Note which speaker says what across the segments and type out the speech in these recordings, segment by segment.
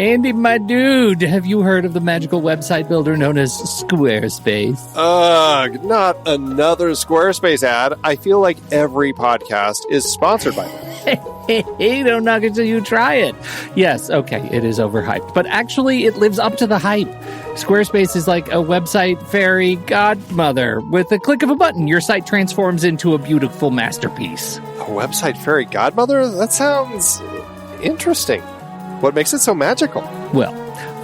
Speaker 1: Andy, my dude, have you heard of the magical website builder known as Squarespace?
Speaker 2: Ugh, not another Squarespace ad. I feel like every podcast is sponsored by them.
Speaker 1: Hey, don't knock it till you try it. Yes, okay, it is overhyped, but actually it lives up to the hype. Squarespace is like a website fairy godmother. With a click of a button, your site transforms into a beautiful masterpiece.
Speaker 2: A website fairy godmother? That sounds interesting. What makes it so magical?
Speaker 1: Well,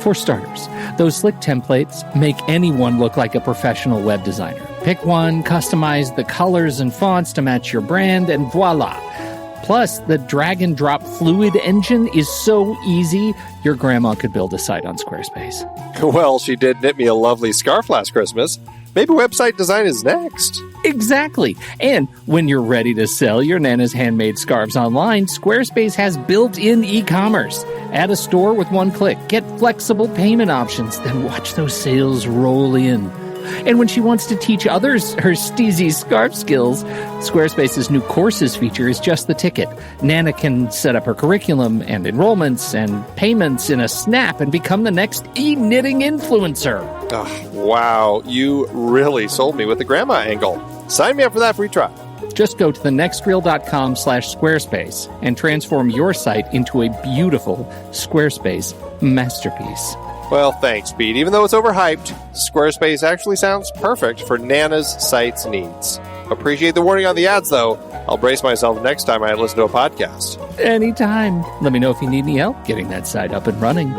Speaker 1: for starters, those slick templates make anyone look like a professional web designer. Pick one, customize the colors and fonts to match your brand, and voila. Plus, the drag-and-drop Fluid engine is so easy, your grandma could build a site on Squarespace.
Speaker 2: Well, she did knit me a lovely scarf last Christmas. Maybe website design is next.
Speaker 1: Exactly. And when you're ready to sell your Nana's handmade scarves online, Squarespace has built-in e-commerce. Add a store with one click. Get flexible payment options. Then watch those sales roll in. And when she wants to teach others her steezy scarf skills, Squarespace's new courses feature is just the ticket. Nana can set up her curriculum and enrollments and payments in a snap and become the next e-knitting influencer.
Speaker 2: Oh, wow, you really sold me with the grandma angle. Sign me up for that free trial.
Speaker 1: Just go to thenextreel.com/Squarespace and transform your site into a beautiful Squarespace masterpiece.
Speaker 2: Well, thanks, Pete. Even though it's overhyped, Squarespace actually sounds perfect for Nana's site's needs. Appreciate the warning on the ads, though. I'll brace myself next time I listen to a podcast.
Speaker 1: Anytime. Let me know if you need any help getting that site up and running.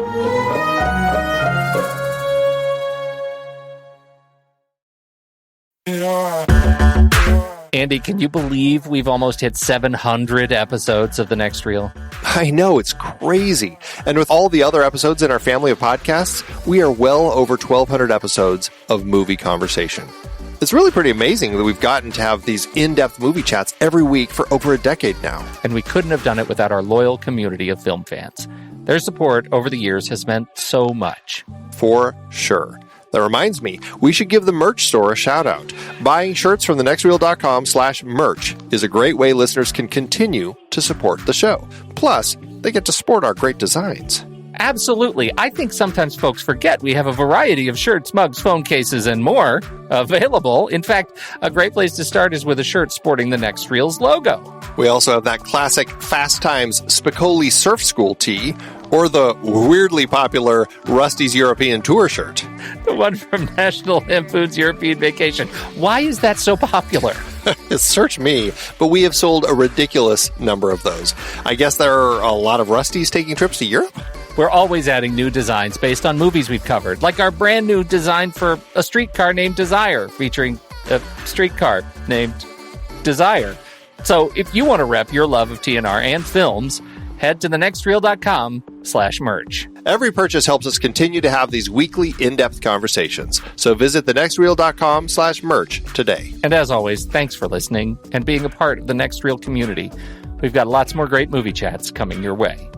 Speaker 1: Andy, can you believe we've almost hit 700 episodes of The Next Reel?
Speaker 2: I know, it's crazy. And with all the other episodes in our family of podcasts, we are well over 1,200 episodes of movie conversation. It's really pretty amazing that we've gotten to have these in-depth movie chats every week for over a decade now.
Speaker 1: And we couldn't have done it without our loyal community of film fans. Their support over the years has meant so much.
Speaker 2: For sure. That reminds me, we should give the merch store a shout out. Buying shirts from thenextreel.com/merch is a great way listeners can continue to support the show. Plus, they get to sport our great designs.
Speaker 1: Absolutely. I think sometimes folks forget we have a variety of shirts, mugs, phone cases, and more available. In fact, a great place to start is with a shirt sporting the Next Reel's logo.
Speaker 2: We also have that classic Fast Times Spicoli Surf School tee, or the weirdly popular Rusty's European Tour shirt.
Speaker 1: The one from National Lampoon's European Vacation. Why is that so popular?
Speaker 2: Search me, but we have sold a ridiculous number of those. I guess there are a lot of Rustys taking trips to Europe?
Speaker 1: We're always adding new designs based on movies we've covered, like our brand new design for a streetcar named Desire, featuring a streetcar named Desire. So if you want to rep your love of TNR and films, head to thenextreel.com/merch.
Speaker 2: Every purchase helps us continue to have these weekly in-depth conversations. So visit thenextreel.com/merch today.
Speaker 1: And as always, thanks for listening and being a part of the Next Reel community. We've got lots more great movie chats coming your way.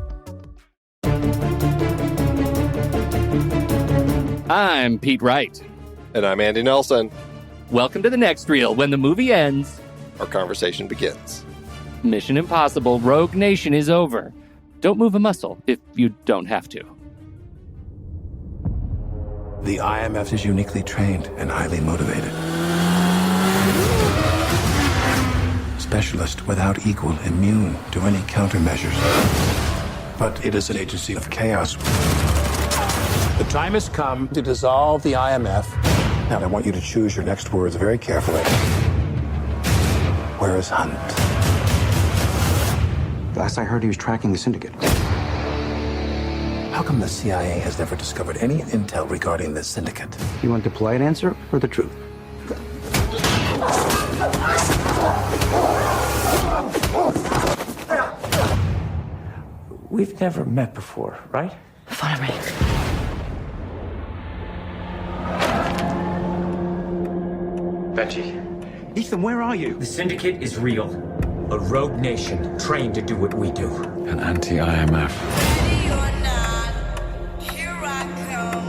Speaker 1: I'm Pete Wright.
Speaker 2: And I'm Andy Nelson.
Speaker 1: Welcome to The Next Reel. When the movie ends,
Speaker 2: our conversation begins.
Speaker 1: Mission Impossible Rogue Nation is over. Don't move a muscle if you don't have to.
Speaker 3: The IMF is uniquely trained and highly motivated. Specialist without equal, immune to any countermeasures. But it is an agency of chaos. The time has come to dissolve the IMF. Now I want you to choose your next words very carefully. Where is Hunt?
Speaker 4: Last I heard, he was tracking the syndicate.
Speaker 3: How come the CIA has never discovered any intel regarding this syndicate?
Speaker 4: You want the polite answer or the truth?
Speaker 5: We've never met before, right?
Speaker 6: Follow me.
Speaker 5: Benji.
Speaker 4: Ethan, where are you?
Speaker 5: The syndicate is real. A rogue nation trained to do what we do.
Speaker 3: An anti-IMF.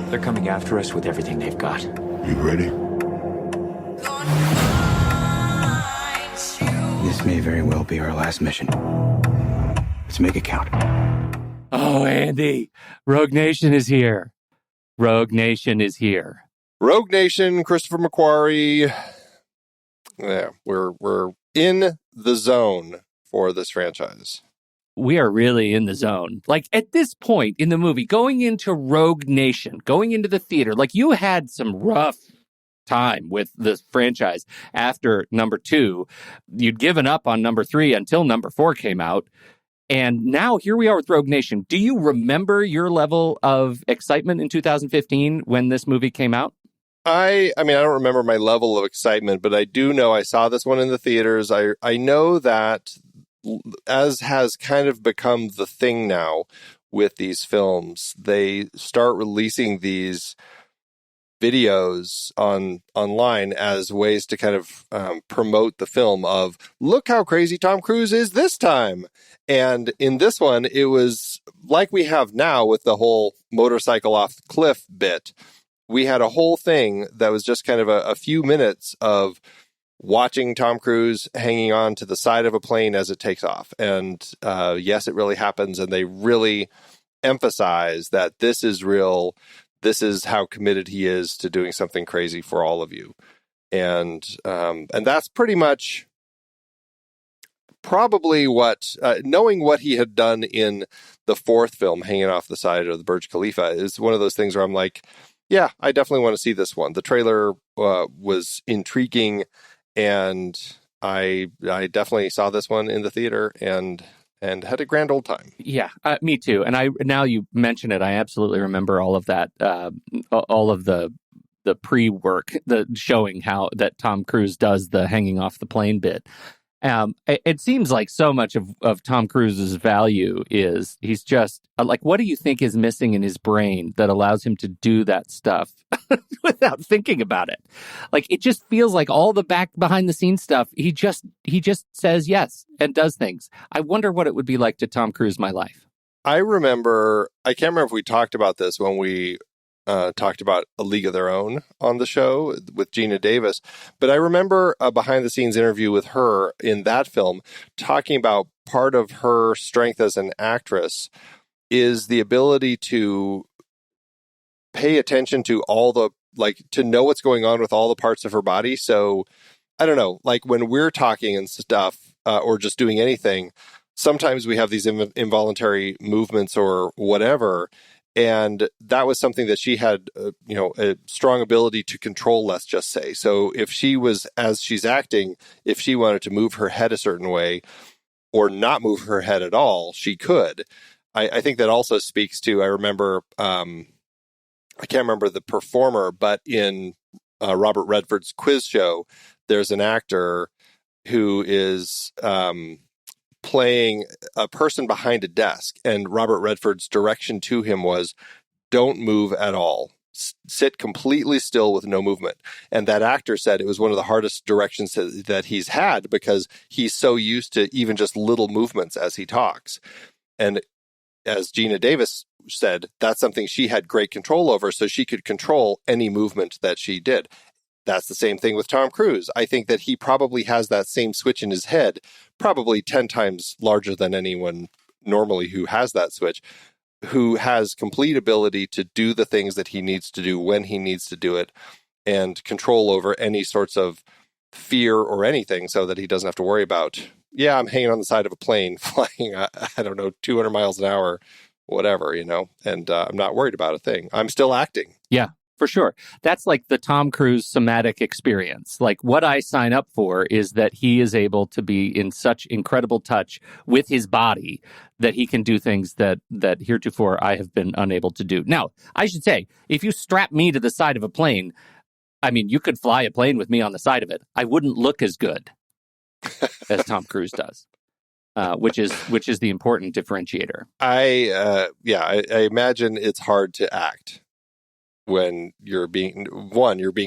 Speaker 5: They're coming after us with everything they've got.
Speaker 3: You ready?
Speaker 4: This may very well be our last mission. Let's make it count.
Speaker 1: Oh, Andy, Rogue Nation is here. Rogue Nation is here.
Speaker 2: Rogue Nation, Christopher McQuarrie. Yeah, we're in the zone for this franchise.
Speaker 1: We are really in the zone. Like, at this point in the movie, going into Rogue Nation, going into the theater, like, you had some rough time with this franchise after number 2. You'd given up on number 3 until number 4 came out. And now here we are with Rogue Nation. Do you remember your level of excitement in 2015 when this movie came out?
Speaker 2: I mean, I don't remember my level of excitement, but I do know I saw this one in the theaters. I know that, as has kind of become the thing now with these films, they start releasing these videos online as ways to kind of promote the film of, look how crazy Tom Cruise is this time. And in this one, it was like we have now with the whole motorcycle off the cliff bit. We had a whole thing that was just kind of a few minutes of watching Tom Cruise hanging on to the side of a plane as it takes off. And yes, it really happens. And they really emphasize that this is real. This is how committed he is to doing something crazy for all of you. And that's pretty much probably what, knowing what he had done in the 4th film, hanging off the side of the Burj Khalifa, is one of those things where I'm like, yeah, I definitely want to see this one. The trailer was intriguing, and I definitely saw this one in the theater and had a grand old time.
Speaker 1: Yeah, me too. And now you mention it, I absolutely remember all of that, all of the pre-work, the showing how that Tom Cruise does the hanging off the plane bit. It seems like so much of Tom Cruise's value is he's just like, what do you think is missing in his brain that allows him to do that stuff without thinking about it? Like, it just feels like all the behind the scenes stuff. He just says yes and does things. I wonder what it would be like to Tom Cruise my life.
Speaker 2: I can't remember if we talked about this when we talked about A League of Their Own on the show with Gina Davis. But I remember a behind-the-scenes interview with her in that film talking about part of her strength as an actress is the ability to pay attention to all the, like, to know what's going on with all the parts of her body. So, I don't know, like when we're talking and stuff or just doing anything, sometimes we have these involuntary movements or whatever. And that was something that she had, a strong ability to control, let's just say. So if she was, as she's acting, if she wanted to move her head a certain way or not move her head at all, she could. I think that also speaks to, I remember, I can't remember the performer, but in Robert Redford's quiz show, there's an actor who is playing a person behind a desk, and Robert Redford's direction to him was, don't move at all. Sit completely still with no movement. And that actor said it was one of the hardest directions that he's had because he's so used to even just little movements as he talks. And as Gina Davis said, that's something she had great control over, so she could control any movement that she did. That's the same thing with Tom Cruise. I think that he probably has that same switch in his head, probably 10 times larger than anyone normally who has that switch, who has complete ability to do the things that he needs to do when he needs to do it and control over any sorts of fear or anything so that he doesn't have to worry about, yeah, I'm hanging on the side of a plane flying, I don't know, 200 miles an hour, whatever, and I'm not worried about a thing. I'm still acting.
Speaker 1: Yeah. For sure. That's like the Tom Cruise somatic experience. Like, what I sign up for is that he is able to be in such incredible touch with his body that he can do things that heretofore I have been unable to do. Now, I should say, if you strap me to the side of a plane, I mean, you could fly a plane with me on the side of it. I wouldn't look as good as Tom Cruise does. Which is the important differentiator. I
Speaker 2: imagine it's hard to act when you're being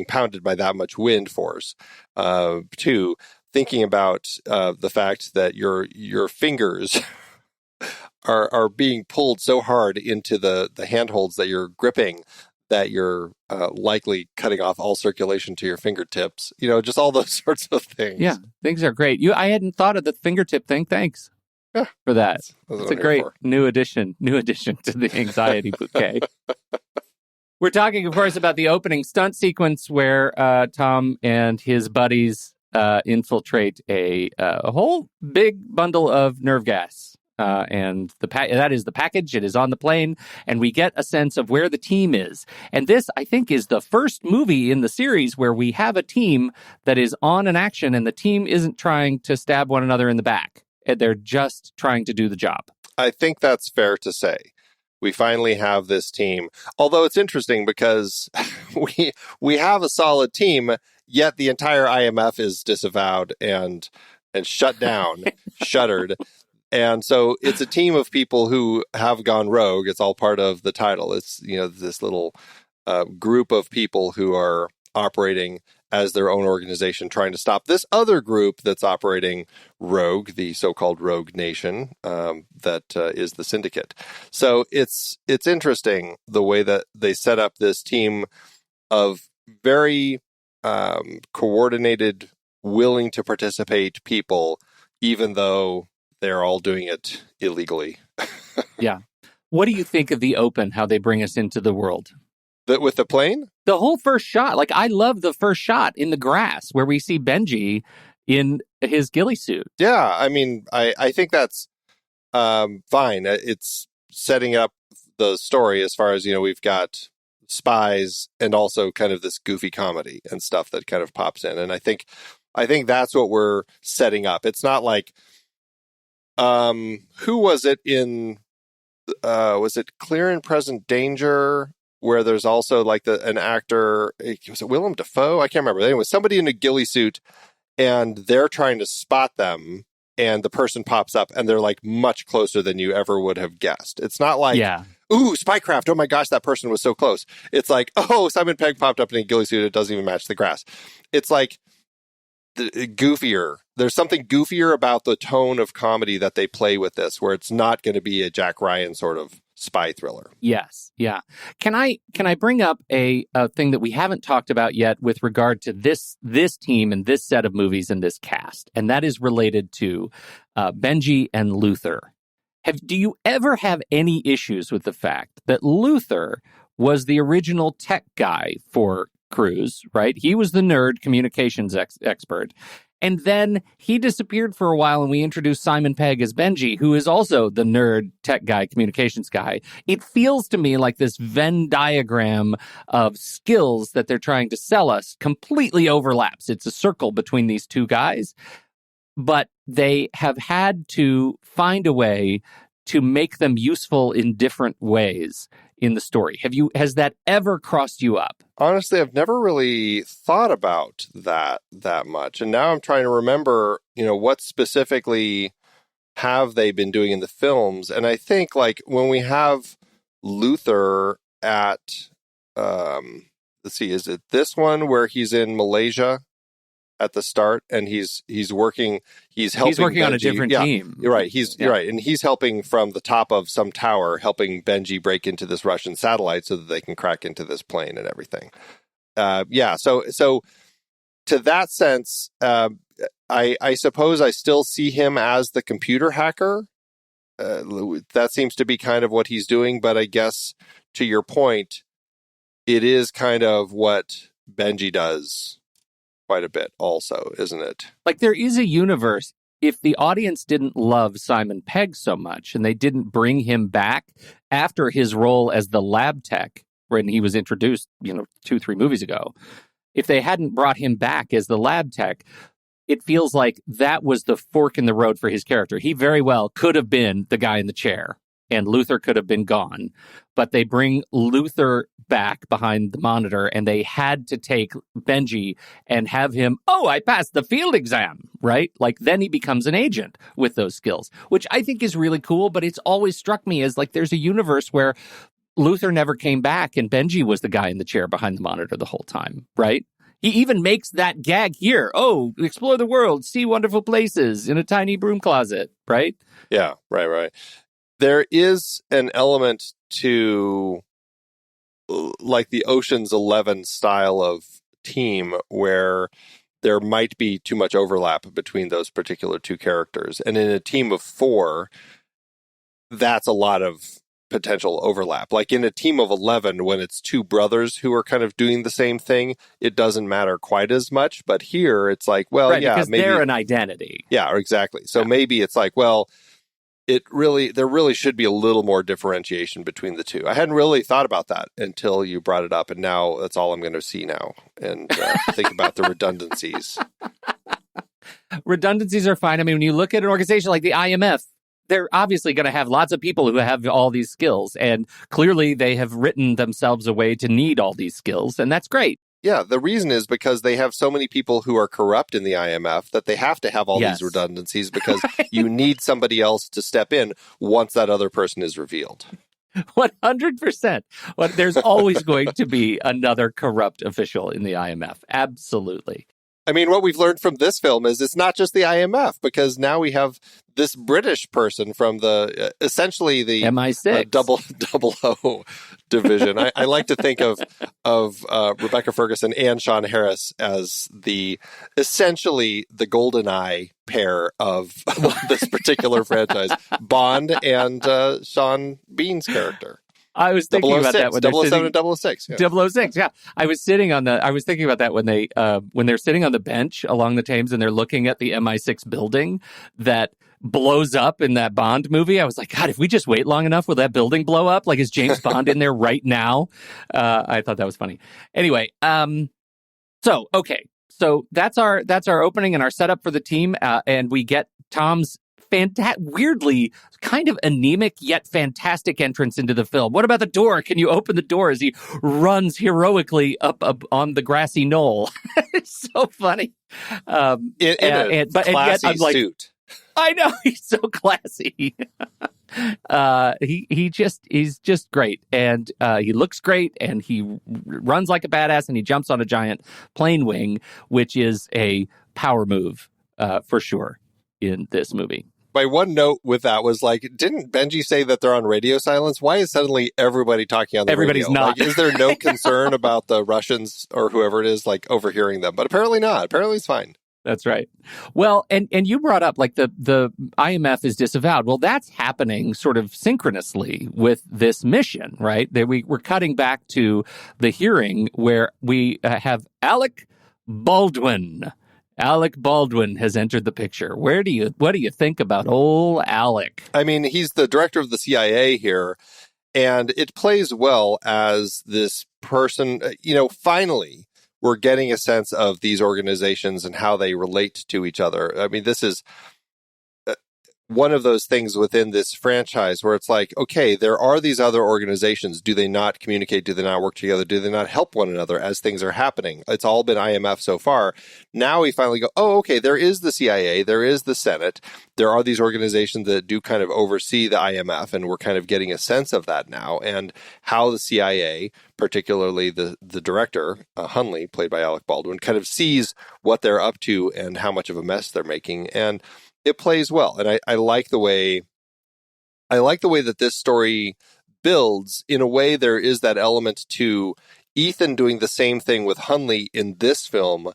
Speaker 2: pounded by that much wind force. 2, thinking about the fact that your fingers are being pulled so hard into the handholds that you're gripping that you're likely cutting off all circulation to your fingertips. Just all those sorts of things.
Speaker 1: Yeah, things are great. I hadn't thought of the fingertip thing. Thanks. for that.
Speaker 2: That's what
Speaker 1: It's
Speaker 2: I'm
Speaker 1: a
Speaker 2: here
Speaker 1: great
Speaker 2: for.
Speaker 1: new addition to the anxiety bouquet. We're talking, of course, about the opening stunt sequence where Tom and his buddies infiltrate a whole big bundle of nerve gas. And that is the package. It is on the plane, and we get a sense of where the team is. And this, I think, is the first movie in the series where we have a team that is on an action, and the team isn't trying to stab one another in the back. They're just trying to do the job.
Speaker 2: I think that's fair to say. We finally have this team. Although it's interesting because we have a solid team, yet the entire IMF is disavowed and shut down, shuttered. And so it's a team of people who have gone rogue. It's all part of the title. It's, this little group of people who are operating as their own organization, trying to stop this other group that's operating rogue, the so-called rogue nation that is the syndicate. So it's interesting the way that they set up this team of very coordinated, willing to participate people, even though they're all doing it illegally.
Speaker 1: Yeah. What do you think of the open, how they bring us into the world?
Speaker 2: With the plane?
Speaker 1: The whole first shot. Like, I love the first shot in the grass where we see Benji in his ghillie suit.
Speaker 2: Yeah, I mean, I think that's fine. It's setting up the story as far as, we've got spies and also kind of this goofy comedy and stuff that kind of pops in. And I think that's what we're setting up. It's not like, who was it in, was it Clear and Present Danger, where there's also like an actor, was it Willem Dafoe? I can't remember. Anyway, somebody in a ghillie suit, and they're trying to spot them, and the person pops up, and they're like much closer than you ever would have guessed. It's not like, ooh, spycraft, oh my gosh, that person was so close. It's like, oh, Simon Pegg popped up in a ghillie suit, it doesn't even match the grass. It's like goofier. There's something goofier about the tone of comedy that they play with this, where it's not going to be a Jack Ryan sort of spy thriller.
Speaker 1: Yes. Yeah. Can I bring up a thing that we haven't talked about yet with regard to this team and this set of movies and this cast, and that is related to Benji and Luther. Do you ever have any issues with the fact that Luther was the original tech guy for Cruise, right? He was the nerd communications expert. And then he disappeared for a while, and we introduced Simon Pegg as Benji, who is also the nerd tech guy, communications guy. It feels to me like this Venn diagram of skills that they're trying to sell us completely overlaps. It's a circle between these two guys, but they have had to find a way to make them useful in different ways in the story. Has that ever crossed you up?
Speaker 2: Honestly, I've never really thought about that much. And now I'm trying to remember, what specifically have they been doing in the films? And I think like when we have Luther at, let's see, is it this one where he's in Malaysia at the start, and he's working Benji.
Speaker 1: On a different team.
Speaker 2: You're right. You're right. And he's helping from the top of some tower, helping Benji break into this Russian satellite so that they can crack into this plane and everything. So to that sense, I suppose I still see him as the computer hacker. That seems to be kind of what he's doing. But I guess to your point, it is kind of what Benji does quite a bit also, isn't it?
Speaker 1: Like, there is a universe. If the audience didn't love Simon Pegg so much and they didn't bring him back after his role as the lab tech when he was introduced, 2-3 movies ago, if they hadn't brought him back as the lab tech, it feels like that was the fork in the road for his character. He very well could have been the guy in the chair, and Luther could have been gone. But they bring Luther back behind the monitor, and they had to take Benji and have him, I passed the field exam, right? Like, then he becomes an agent with those skills, which I think is really cool. But it's always struck me as like there's a universe where Luther never came back and Benji was the guy in the chair behind the monitor the whole time, right? He even makes that gag here. Oh, explore the world, see wonderful places in a tiny broom closet, right?
Speaker 2: Yeah, right. There is an element to like the Ocean's 11 style of team where there might be too much overlap between those particular two characters. And in a team of 4, that's a lot of potential overlap. Like in a team of 11, when it's 2 brothers who are kind of doing the same thing, it doesn't matter quite as much. But here it's like, well,
Speaker 1: right,
Speaker 2: yeah,
Speaker 1: because
Speaker 2: maybe
Speaker 1: they're an identity.
Speaker 2: Yeah, exactly. So maybe it's like, well, there really should be a little more differentiation between the two. I hadn't really thought about that until you brought it up, and now that's all I'm going to see now and think about the redundancies.
Speaker 1: Redundancies are fine. I mean, when you look at an organization like the IMF, they're obviously going to have lots of people who have all these skills, and clearly they have written themselves a way to need all these skills, and that's great.
Speaker 2: Yeah, the reason is because they have so many people who are corrupt in the IMF that they have to have all these redundancies because you need somebody else to step in once that other person is revealed.
Speaker 1: 100%. Well, there's always going to be another corrupt official in the IMF. Absolutely.
Speaker 2: I mean, what we've learned from this film is it's not just the IMF, because now we have this British person from the essentially the
Speaker 1: MI6
Speaker 2: double O division. I like to think of Rebecca Ferguson and Sean Harris as essentially the golden eye pair of this particular franchise, Bond and Sean Bean's character.
Speaker 1: I was thinking about that when
Speaker 2: 007 and 006. Yeah.
Speaker 1: 006, yeah. I was thinking about that when they're sitting on the bench along the Thames and they're looking at the MI6 building that blows up in that Bond movie. I was like, God, if we just wait long enough, will that building blow up? Like, is James Bond in there right now? I thought that was funny. Anyway, so that's our opening and our setup for the team, and we get Tom's weirdly kind of anemic yet fantastic entrance into the film. What about the door? Can you open the door as he runs heroically up on the grassy knoll? It's so funny.
Speaker 2: In a classy suit.
Speaker 1: I know, he's so classy. He's just great, and he looks great, and he runs like a badass, and he jumps on a giant plane wing, which is a power move for sure in this movie.
Speaker 2: My one note with that was like, didn't Benji say that they're on radio silence? Why is suddenly everybody talking on the
Speaker 1: Everybody's
Speaker 2: radio?
Speaker 1: not.
Speaker 2: Like, is there no concern about the Russians or whoever it is, like, overhearing them? But apparently not. Apparently it's fine.
Speaker 1: That's right. Well, and you brought up like the IMF is disavowed. Well, that's happening sort of synchronously with this mission, right? We're cutting back to the hearing where we have Alec Baldwin. Alec Baldwin has entered the picture. What do you think about old Alec?
Speaker 2: I mean, he's the director of the CIA here, and it plays well as this person. Finally, we're getting a sense of these organizations and how they relate to each other. I mean, this is one of those things within this franchise where it's like, okay, there are these other organizations. Do they not communicate? Do they not work together? Do they not help one another as things are happening? It's all been IMF so far. Now we finally go, oh, okay, there is the CIA, there is the Senate. There are these organizations that do kind of oversee the IMF, and we're kind of getting a sense of that now, and how the CIA, particularly the director, Hunley, played by Alec Baldwin, kind of sees what they're up to and how much of a mess they're making. And it plays well, and I like the way that this story builds. In a way, there is that element to Ethan doing the same thing with Hunley in this film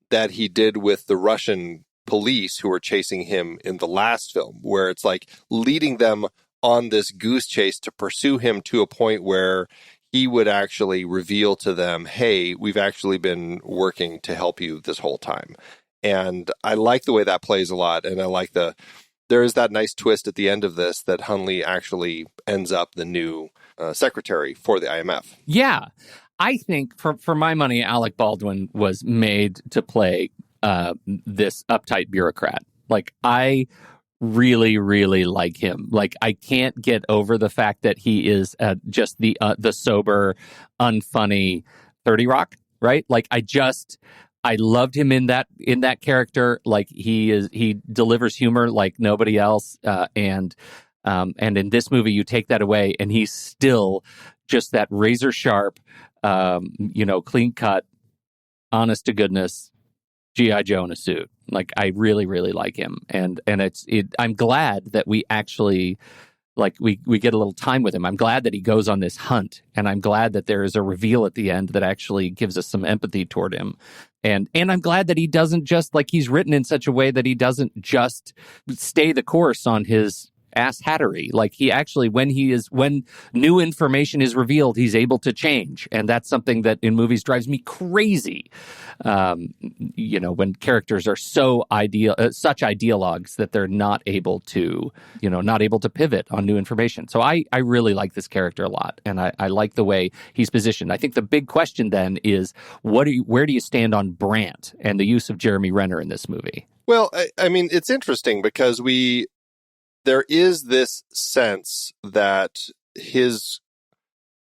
Speaker 2: that he did with the Russian police who were chasing him in the last film, where it's like leading them on this goose chase to pursue him to a point where he would actually reveal to them, hey, we've actually been working to help you this whole time. And I like the way that plays a lot. And I like there is that nice twist at the end of this that Hunley actually ends up the new secretary for the IMF.
Speaker 1: Yeah. I think for my money, Alec Baldwin was made to play this uptight bureaucrat. Like, I really, really like him. Like, I can't get over the fact that he is just the sober, unfunny 30 Rock, right? Like, I loved him in that character. Like, he delivers humor like nobody else. And in this movie, you take that away, and he's still just that razor sharp, clean cut, honest to goodness G.I. Joe in a suit. Like, I really, really like him, and I'm glad that we actually like we get a little time with him. I'm glad that he goes on this hunt, and I'm glad that there is a reveal at the end that actually gives us some empathy toward him. And I'm glad that he doesn't just, like, he's written in such a way that he doesn't just stay the course on his ass hattery. Like, he actually, when new information is revealed, he's able to change. And that's something that in movies drives me crazy. When characters are so such ideologues that they're not able to pivot on new information. So I really like this character a lot. And I like the way he's positioned. I think the big question then is, where do you stand on Brandt and the use of Jeremy Renner in this movie?
Speaker 2: Well, I mean, it's interesting because there is this sense that his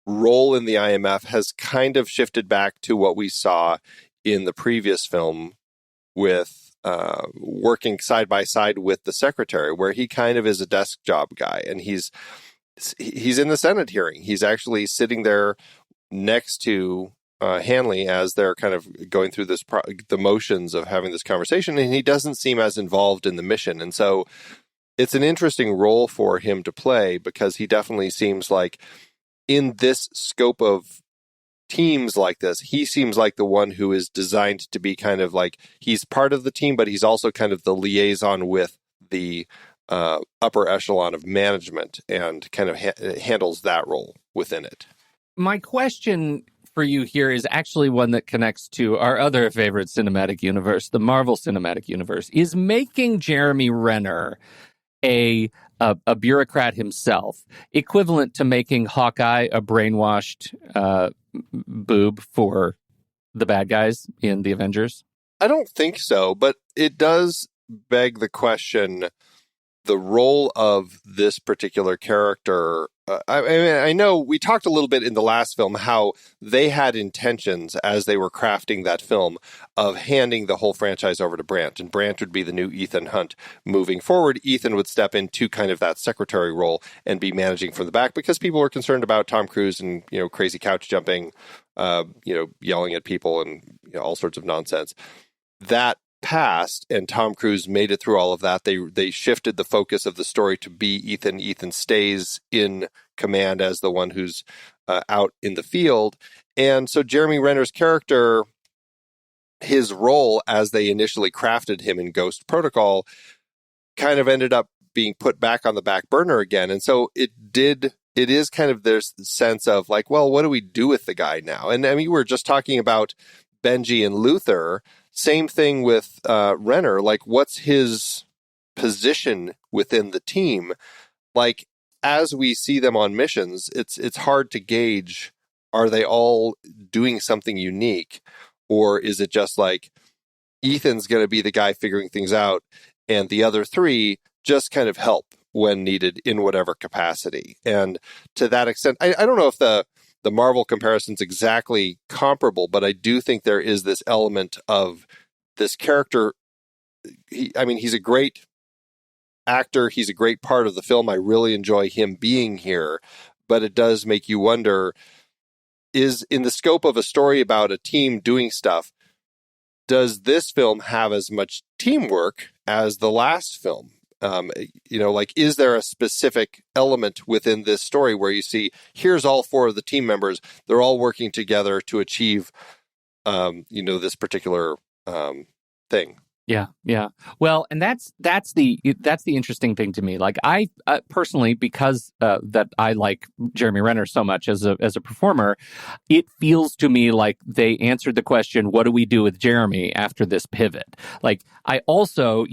Speaker 2: role in the IMF has kind of shifted back to what we saw in the previous film with working side by side with the secretary, where he kind of is a desk job guy, and he's in the Senate hearing. He's actually sitting there next to Hanley as they're kind of going through the motions of having this conversation, and he doesn't seem as involved in the mission. And so it's an interesting role for him to play, because he definitely seems like, in this scope of teams like this, he seems like the one who is designed to be kind of like, he's part of the team, but he's also kind of the liaison with the upper echelon of management, and kind of handles that role within it.
Speaker 1: My question for you here is actually one that connects to our other favorite cinematic universe, the Marvel Cinematic Universe. Is making Jeremy Renner a bureaucrat himself equivalent to making Hawkeye a brainwashed boob for the bad guys in the Avengers?
Speaker 2: I don't think so, but it does beg the question, the role of this particular character. I know we talked a little bit in the last film how they had intentions, as they were crafting that film, of handing the whole franchise over to Brandt, and Brandt would be the new Ethan Hunt moving forward. Ethan would step into kind of that secretary role and be managing from the back, because people were concerned about Tom Cruise and, crazy couch jumping, yelling at people and all sorts of nonsense. That passed, and Tom Cruise made it through all of that. They shifted the focus of the story to be Ethan. Ethan stays in command as the one who's out in the field. And so Jeremy Renner's character, his role as they initially crafted him in Ghost Protocol, kind of ended up being put back on the back burner again. And so it is kind of this sense of like, well, what do we do with the guy now? And I mean, we were just talking about Benji and Luther. Same thing with Renner. Like, what's his position within the team? Like, as we see them on missions, it's hard to gauge, are they all doing something unique? Or is it just like, Ethan's going to be the guy figuring things out, and the other three just kind of help when needed in whatever capacity? And to that extent, I don't know if the Marvel comparison's exactly comparable, but I do think there is this element of this character. He's a great actor. He's a great part of the film. I really enjoy him being here, but it does make you wonder, is in the scope of a story about a team doing stuff, does this film have as much teamwork as the last film? Is there a specific element within this story where you see, here's all four of the team members, they're all working together to achieve, this particular thing.
Speaker 1: Yeah. Well, and that's the interesting thing to me. Like, I personally, because that I like Jeremy Renner so much as a performer, it feels to me like they answered the question, what do we do with Jeremy after this pivot? Like, I also,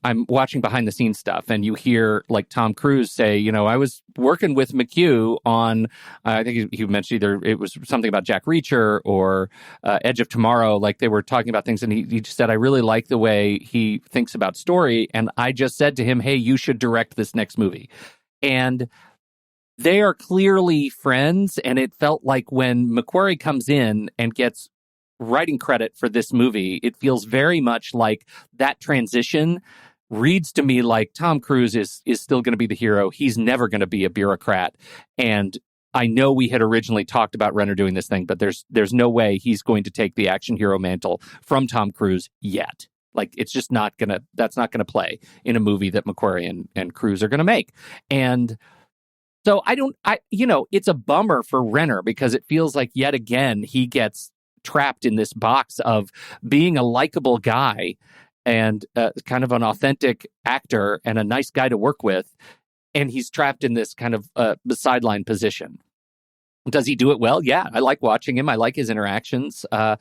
Speaker 1: I'm watching behind the scenes stuff, and you hear like Tom Cruise say, I was working with McHugh on, I think he mentioned either it was something about Jack Reacher or Edge of Tomorrow. Like, they were talking about things, and he just said, I really like the way he thinks about story. And I just said to him, hey, you should direct this next movie. And they are clearly friends. And it felt like when McQuarrie comes in and gets writing credit for this movie, it feels very much like that transition reads to me like Tom Cruise is still going to be the hero. He's never going to be a bureaucrat. And I know we had originally talked about Renner doing this thing, but there's no way he's going to take the action hero mantle from Tom Cruise yet. Like, it's just that's not going to play in a movie that McQuarrie and Cruise are going to make. And So it's a bummer for Renner because it feels like yet again he gets trapped in this box of being a likable guy and kind of an authentic actor and a nice guy to work with. And he's trapped in this kind of sideline position. Does he do it well? Yeah, I like watching him. I like his interactions. I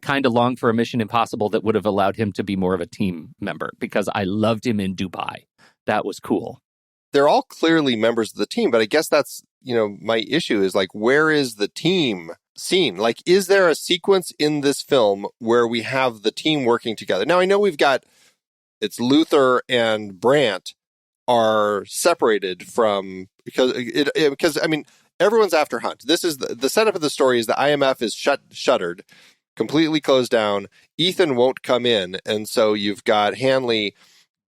Speaker 1: kind of long for a Mission Impossible that would have allowed him to be more of a team member because I loved him in Dubai. That was cool.
Speaker 2: They're all clearly members of the team, but I guess that's, my issue is like, where is the team scene? Like, is there a sequence in this film where we have the team working together? Now, I know it's Luther and Brandt are separated from because everyone's after Hunt. This is the setup of the story is the IMF is shuttered, completely closed down. Ethan won't come in, and so you've got Hanley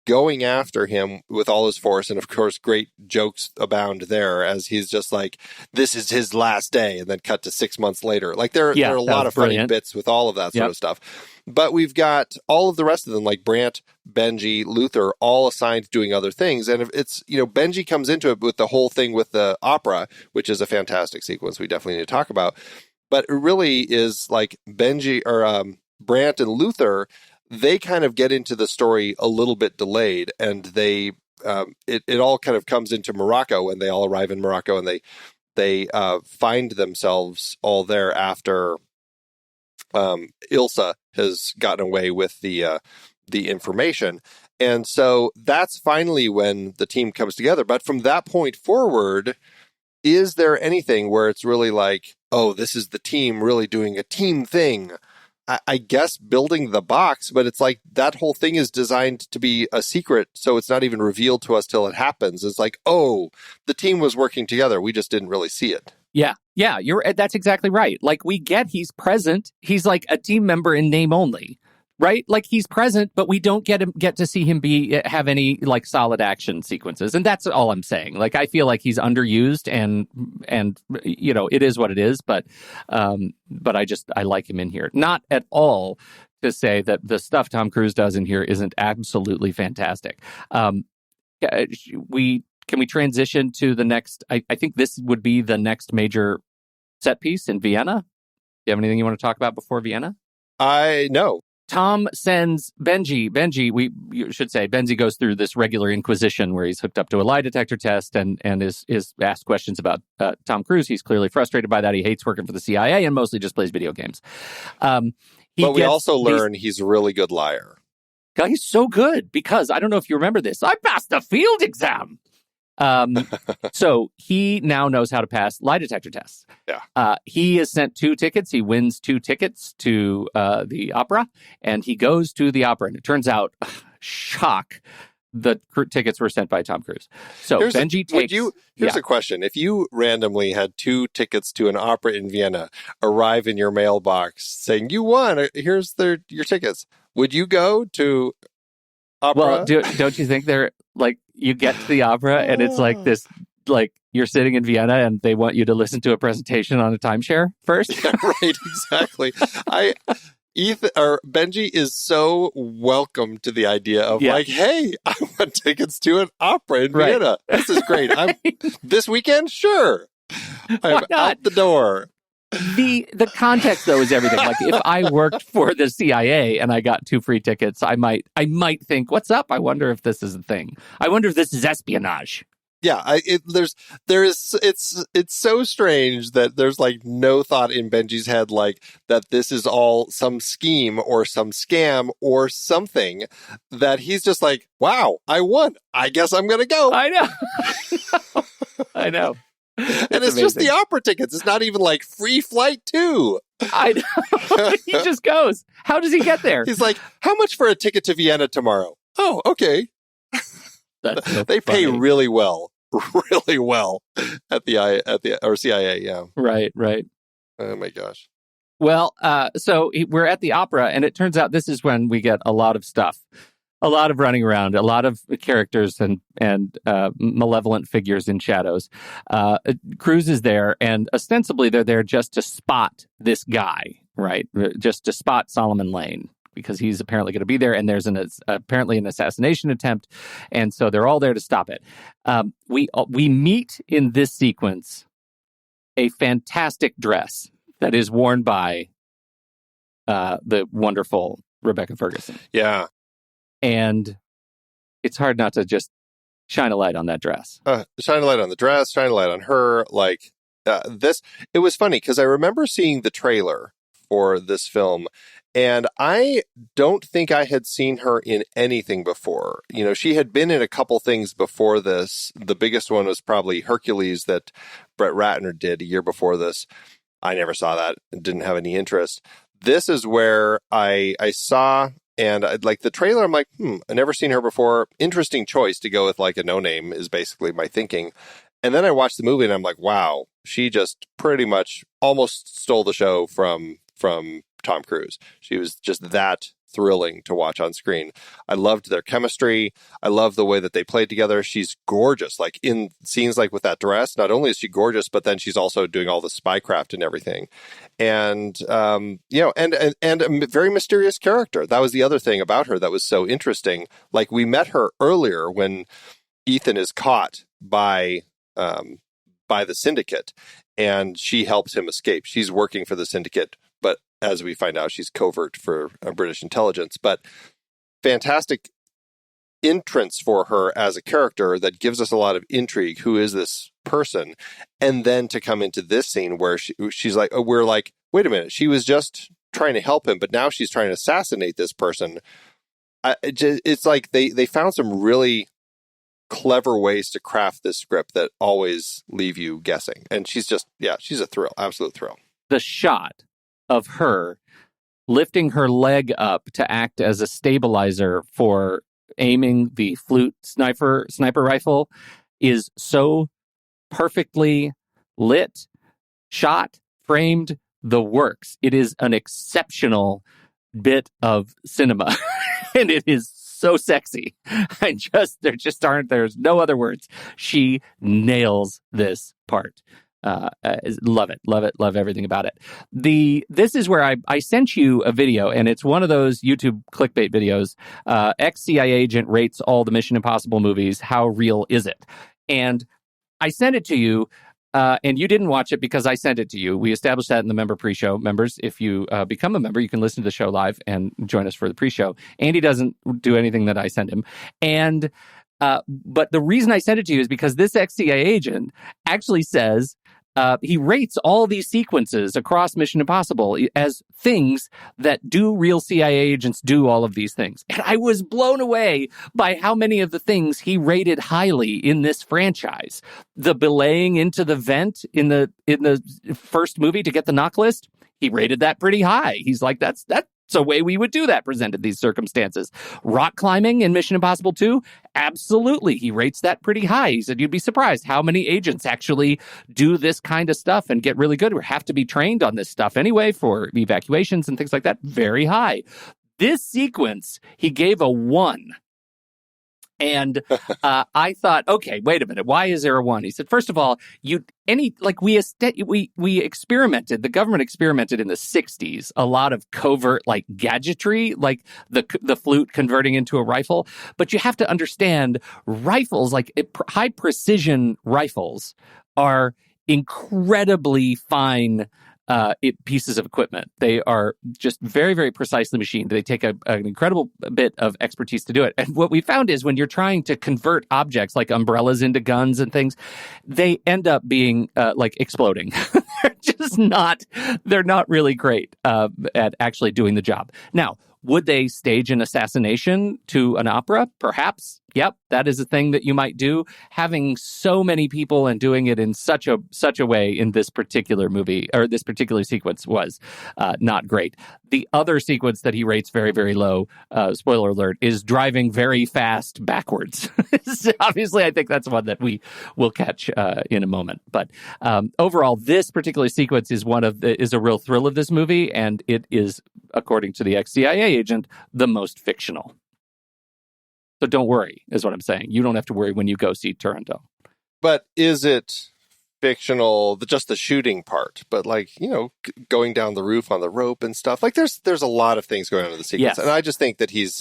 Speaker 2: going after him with all his force, and of course, great jokes abound there as he's just like, "This is his last day," and then cut to 6 months later. Like there are a lot of funny bits with all of that sort of stuff. But we've got all of the rest of them, like Brandt, Benji, Luther, all assigned to doing other things. And if it's, Benji comes into it with the whole thing with the opera, which is a fantastic sequence we definitely need to talk about. But it really is like Benji or Brandt and Luther, they kind of get into the story a little bit delayed, and they it all kind of comes into Morocco when they all arrive in Morocco, and they find themselves all there after Ilsa has gotten away with the information. And so that's finally when the team comes together. But from that point forward, is there anything where it's really like, oh, this is the team really doing a team thing? I guess building the box, but it's like that whole thing is designed to be a secret, so it's not even revealed to us till it happens. It's like, oh, the team was working together. We just didn't really see it. Yeah, that's exactly right. Like we get he's present. He's like a team member in name only, right? Like he's present, but we don't get to see him have any like solid action sequences, and that's all I'm saying. Like I feel like he's underused, and it is what it is. But I like him in here. Not at all to say that the stuff Tom Cruise does in here isn't absolutely fantastic. Can we transition to the next? I think this would be the next major set piece in Vienna. Do you have anything you want to talk about before Vienna? No.
Speaker 1: Tom sends Benji, you should say, Benji goes through this regular inquisition where he's hooked up to a lie detector test and is asked questions about Tom Cruise. He's clearly frustrated by that. He hates working for the CIA and mostly just plays video games.
Speaker 2: But we also learn he's a really good liar.
Speaker 1: He's so good because, I don't know if you remember this, I passed the field exam. So he now knows how to pass lie detector tests.
Speaker 2: Yeah.
Speaker 1: He is sent 2 tickets. He wins 2 tickets to the opera, and he goes to the opera. And it turns out, shock, the tickets were sent by Tom Cruise. So Benji takes...
Speaker 2: Here's a question. If you randomly had 2 tickets to an opera in Vienna arrive in your mailbox saying, you won, here's your tickets, would you go to opera?
Speaker 1: Well, don't you think they're like, you get to the opera and it's like this, like you're sitting in Vienna and they want you to listen to a presentation on a timeshare first?
Speaker 2: Yeah, right, exactly. Benji is so welcome to the idea of like, hey, I want tickets to an opera in Vienna. This is great. This weekend, sure. I'm out the door.
Speaker 1: The context though is everything. Like if I worked for the CIA and I got 2 free tickets, I might think, what's up? I wonder if this is a thing. I wonder if this is espionage.
Speaker 2: Yeah, it's so strange that there's like no thought in Benji's head like that this is all some scheme or some scam or something, that he's just like, wow, I won. I guess I'm going to go.
Speaker 1: I know.
Speaker 2: And it's just the opera tickets. It's not even like free flight too.
Speaker 1: I know. He just goes. How does he get there?
Speaker 2: He's like, how much for a ticket to Vienna tomorrow? Oh, okay. They pay really well at the CIA. Yeah.
Speaker 1: Right.
Speaker 2: Oh my gosh.
Speaker 1: Well, so we're at the opera, and it turns out this is when we get a lot of stuff. A lot of running around, a lot of characters and malevolent figures in shadows. Cruise is there, and ostensibly they're there just to spot this guy, right? Just to spot Solomon Lane, because he's apparently going to be there, and there's apparently an assassination attempt, and so they're all there to stop it. We meet in this sequence a fantastic dress that is worn by the wonderful Rebecca Ferguson.
Speaker 2: Yeah.
Speaker 1: And it's hard not to just shine a light on that dress.
Speaker 2: Shine a light on the dress, shine a light on her. Like this, it was funny because I remember seeing the trailer for this film, and I don't think I had seen her in anything before. You know, she had been in a couple things before this. The biggest one was probably Hercules that Brett Ratner did a year before this. I never saw that and didn't have any interest. This is where I saw, and like the trailer, I'm like, I've never seen her before. Interesting choice to go with like a no-name is basically my thinking. And then I watched the movie and I'm like, wow, she just pretty much almost stole the show from Tom Cruise. She was just that thrilling to watch on screen. I loved their chemistry. I love the way that they played together. She's gorgeous. Like in scenes like with that dress, not only is she gorgeous, but then she's also doing all the spycraft and everything. And, and a very mysterious character. That was the other thing about her that was so interesting. Like we met her earlier when Ethan is caught by the syndicate, and she helps him escape. She's working for the syndicate, but as we find out, she's covert for British intelligence. But fantastic entrance for her as a character that gives us a lot of intrigue. Who is this person? And then to come into this scene where she's like, we're like, wait a minute, she was just trying to help him, but now she's trying to assassinate this person. It's like they found some really clever ways to craft this script that always leave you guessing. And she's a thrill, absolute thrill.
Speaker 1: The shot of her lifting her leg up to act as a stabilizer for aiming the flute sniper rifle is so perfectly lit, shot, framed, the works. It is an exceptional bit of cinema. And it is so sexy. There's no other words. She nails this part. Love it, love everything about it. This is where I sent you a video, and it's one of those YouTube clickbait videos. Ex-CIA agent rates all the Mission Impossible movies. How real is it? And I sent it to you, and you didn't watch it because I sent it to you. We established that in the member pre-show. Members, if you become a member, you can listen to the show live and join us for the pre-show. Andy doesn't do anything that I send him. And but the reason I sent it to you is because this ex-CIA agent actually says he rates all these sequences across Mission Impossible as things that do real CIA agents do all of these things. And I was blown away by how many of the things he rated highly in this franchise. The belaying into the vent in the first movie to get the knock list, he rated that pretty high. He's like, that's a way we would do that presented these circumstances. Rock climbing in Mission Impossible 2, absolutely. He rates that pretty high. He said, you'd be surprised how many agents actually do this kind of stuff and get really good or have to be trained on this stuff anyway for evacuations and things like that. Very high. This sequence, he gave a 1. And I thought, okay, wait a minute. Why is there a 1? He said, first of all, we experimented. The government experimented in the 60s. A lot of covert gadgetry, like the flute converting into a rifle. But you have to understand, rifles, high precision rifles, are incredibly fine pieces of equipment. They are just very, very precisely machined. They take an incredible bit of expertise to do it. And what we found is when you're trying to convert objects like umbrellas into guns and things, they end up being exploding. They're not really great at actually doing the job. Now, would they stage an assassination to an opera? Perhaps. Yep, that is a thing that you might do. Having so many people and doing it in such a way in this particular movie or this particular sequence was not great. The other sequence that he rates very, very low, spoiler alert, is driving very fast backwards. So obviously, I think that's one that we will catch in a moment. But overall, this particular sequence is is a real thrill of this movie, and it is, according to the ex-CIA agent, the most fictional. So don't worry, is what I'm saying. You don't have to worry when you go see Toronto.
Speaker 2: But is it fictional, just the shooting part, but like, going down the roof on the rope and stuff. Like there's a lot of things going on in the sequence.
Speaker 1: Yes.
Speaker 2: And I just think that he's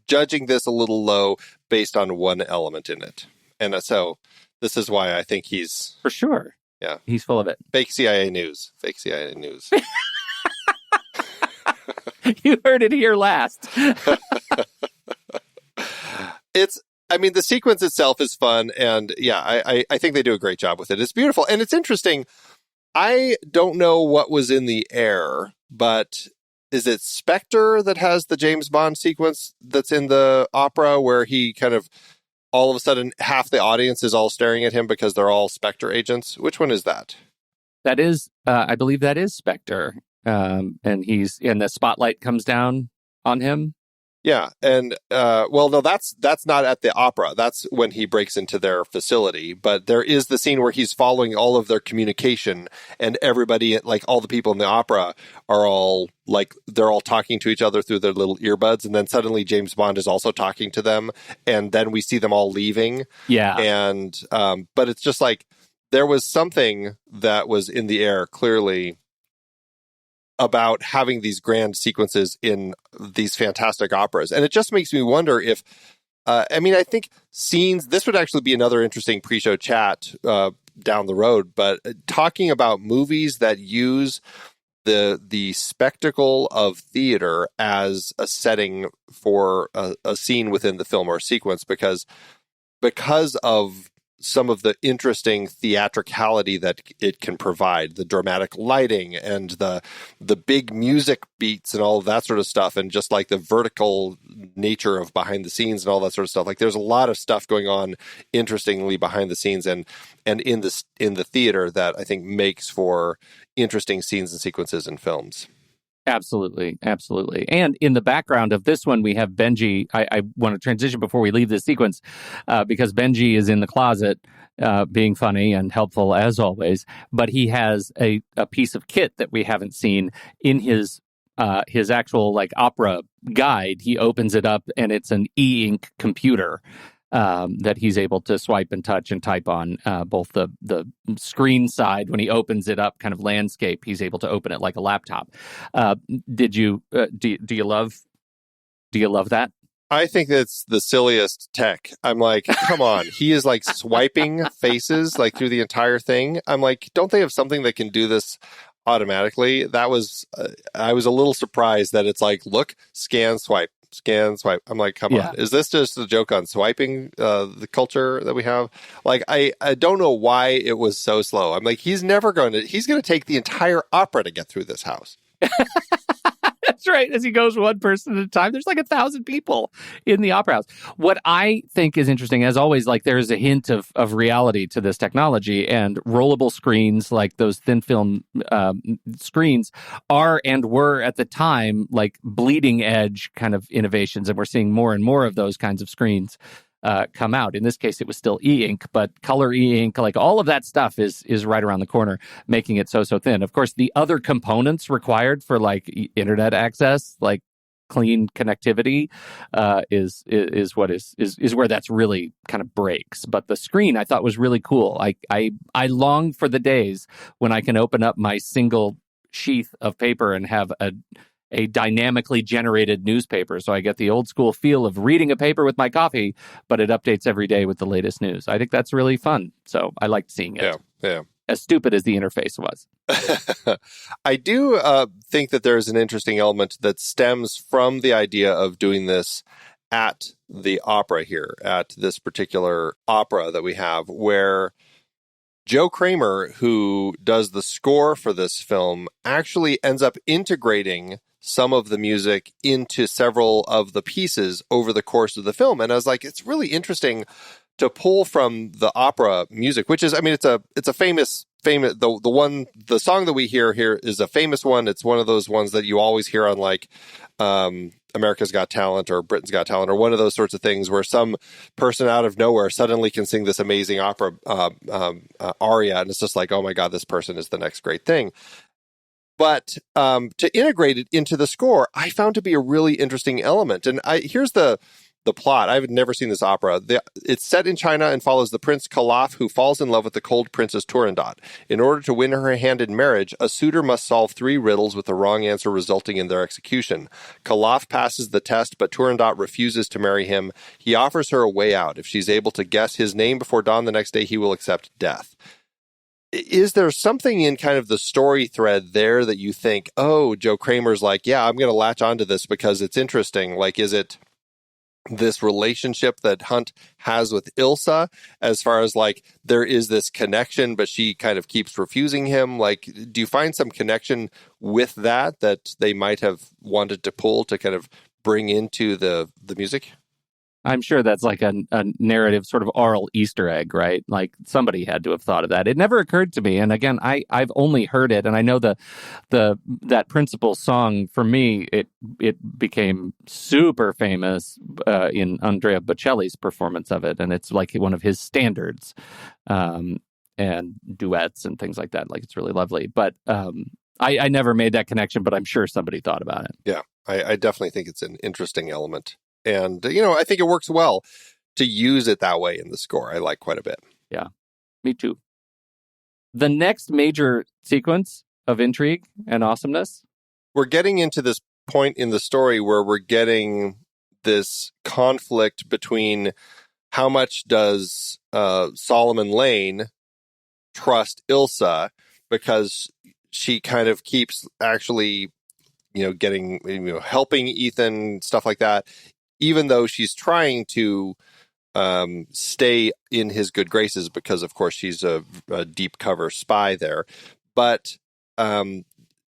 Speaker 2: judging this a little low based on one element in it. And so this is why I think he's...
Speaker 1: For sure.
Speaker 2: Yeah.
Speaker 1: He's full of it.
Speaker 2: Fake CIA news. Fake CIA news.
Speaker 1: You heard it here last.
Speaker 2: The sequence itself is fun, and I think they do a great job with it. It's beautiful, and it's interesting. I don't know what was in the air, but is it Spectre that has the James Bond sequence that's in the opera where he kind of, all of a sudden, half the audience is all staring at him because they're all Spectre agents? Which one is that?
Speaker 1: That is, I believe that is Spectre. And the spotlight comes down on him.
Speaker 2: Yeah, and no, that's not at the opera. That's when he breaks into their facility. But there is the scene where he's following all of their communication, and everybody, like all the people in the opera, are all like they're all talking to each other through their little earbuds, and then suddenly James Bond is also talking to them, and then we see them all leaving.
Speaker 1: Yeah,
Speaker 2: and but it's just like there was something that was in the air clearly about having these grand sequences in these fantastic operas. And it just makes me wonder if, I think scenes, this would actually be another interesting pre-show chat down the road, but talking about movies that use the spectacle of theater as a setting for a scene within the film or sequence, because of some of the interesting theatricality that it can provide, the dramatic lighting and the big music beats and all of that sort of stuff, and just like the vertical nature of behind the scenes and all that sort of stuff. Like there's a lot of stuff going on interestingly behind the scenes and in the theater that I think makes for interesting scenes and sequences in films.
Speaker 1: Absolutely. Absolutely. And in the background of this one, we have Benji. I want to transition before we leave this sequence because Benji is in the closet being funny and helpful as always. But he has a piece of kit that we haven't seen in his actual like opera guide. He opens it up and it's an e-ink computer that he's able to swipe and touch and type on, both the screen side when he opens it up, kind of landscape. He's able to open it like a laptop. Do you love that?
Speaker 2: I think that's the silliest tech. I'm like, come on. He is like swiping faces like through the entire thing. I'm like, don't they have something that can do this automatically? That was, I was a little surprised that it's like, look, scan, swipe. I'm like, come on. Is this just a joke on swiping, the culture that we have? Like, I don't know why it was so slow. I'm like, he's going to take the entire opera to get through this house.
Speaker 1: That's right. As he goes one person at a time, there's like 1,000 people in the opera house. What I think is interesting, as always, like there's a hint of reality to this technology, and rollable screens like those thin film screens are and were at the time like bleeding edge kind of innovations. And we're seeing more and more of those kinds of screens come out. In this case, it was still e-ink, but color e-ink, like all of that stuff is right around the corner, making it so thin. Of course, the other components required for like internet access, like clean connectivity, is where that's really kind of breaks. But the screen I thought was really cool. I long for the days when I can open up my single sheath of paper and have a dynamically generated newspaper. So I get the old school feel of reading a paper with my coffee, but it updates every day with the latest news. I think that's really fun. So I liked seeing it.
Speaker 2: Yeah.
Speaker 1: As stupid as the interface was.
Speaker 2: I do think that there's an interesting element that stems from the idea of doing this at the opera here, at this particular opera that we have, where Joe Kramer, who does the score for this film, actually ends up integrating some of the music into several of the pieces over the course of the film. And I was like, it's really interesting to pull from the opera music, which is, I mean, it's a famous, the song that we hear here is a famous one. It's one of those ones that you always hear on like, America's Got Talent or Britain's Got Talent or one of those sorts of things where some person out of nowhere suddenly can sing this amazing opera aria. And it's just like, oh my God, this person is the next great thing. But to integrate it into the score, I found to be a really interesting element. And here's the the plot. I've never seen this opera. It's set in China and follows the Prince Kalaf, who falls in love with the cold Princess Turandot. In order to win her hand in marriage, a suitor must solve 3 riddles with the wrong answer resulting in their execution. Kalaf passes the test, but Turandot refuses to marry him. He offers her a way out. If she's able to guess his name before dawn the next day, he will accept death. Is there something in kind of the story thread there that you think, oh, Joe Kramer's like, yeah, I'm going to latch onto this because it's interesting? Like, is it this relationship that Hunt has with Ilsa, as far as like there is this connection, but she kind of keeps refusing him? Like, do you find some connection with that they might have wanted to pull to kind of bring into the music?
Speaker 1: I'm sure that's like a narrative sort of oral Easter egg, right? Like somebody had to have thought of that. It never occurred to me. And again, I've only heard it, and I know that principal song for me, it became super famous in Andrea Bocelli's performance of it, and it's like one of his standards, and duets and things like that. Like it's really lovely. But I never made that connection, but I'm sure somebody thought about it.
Speaker 2: Yeah, I definitely think it's an interesting element. And, I think it works well to use it that way in the score. I like quite a bit.
Speaker 1: Yeah, me too. The next major sequence of intrigue and awesomeness.
Speaker 2: We're getting into this point in the story where we're getting this conflict between how much does Solomon Lane trust Ilsa, because she kind of keeps actually, getting, helping Ethan, stuff like that, even though she's trying to stay in his good graces because, of course, she's a deep cover spy there. But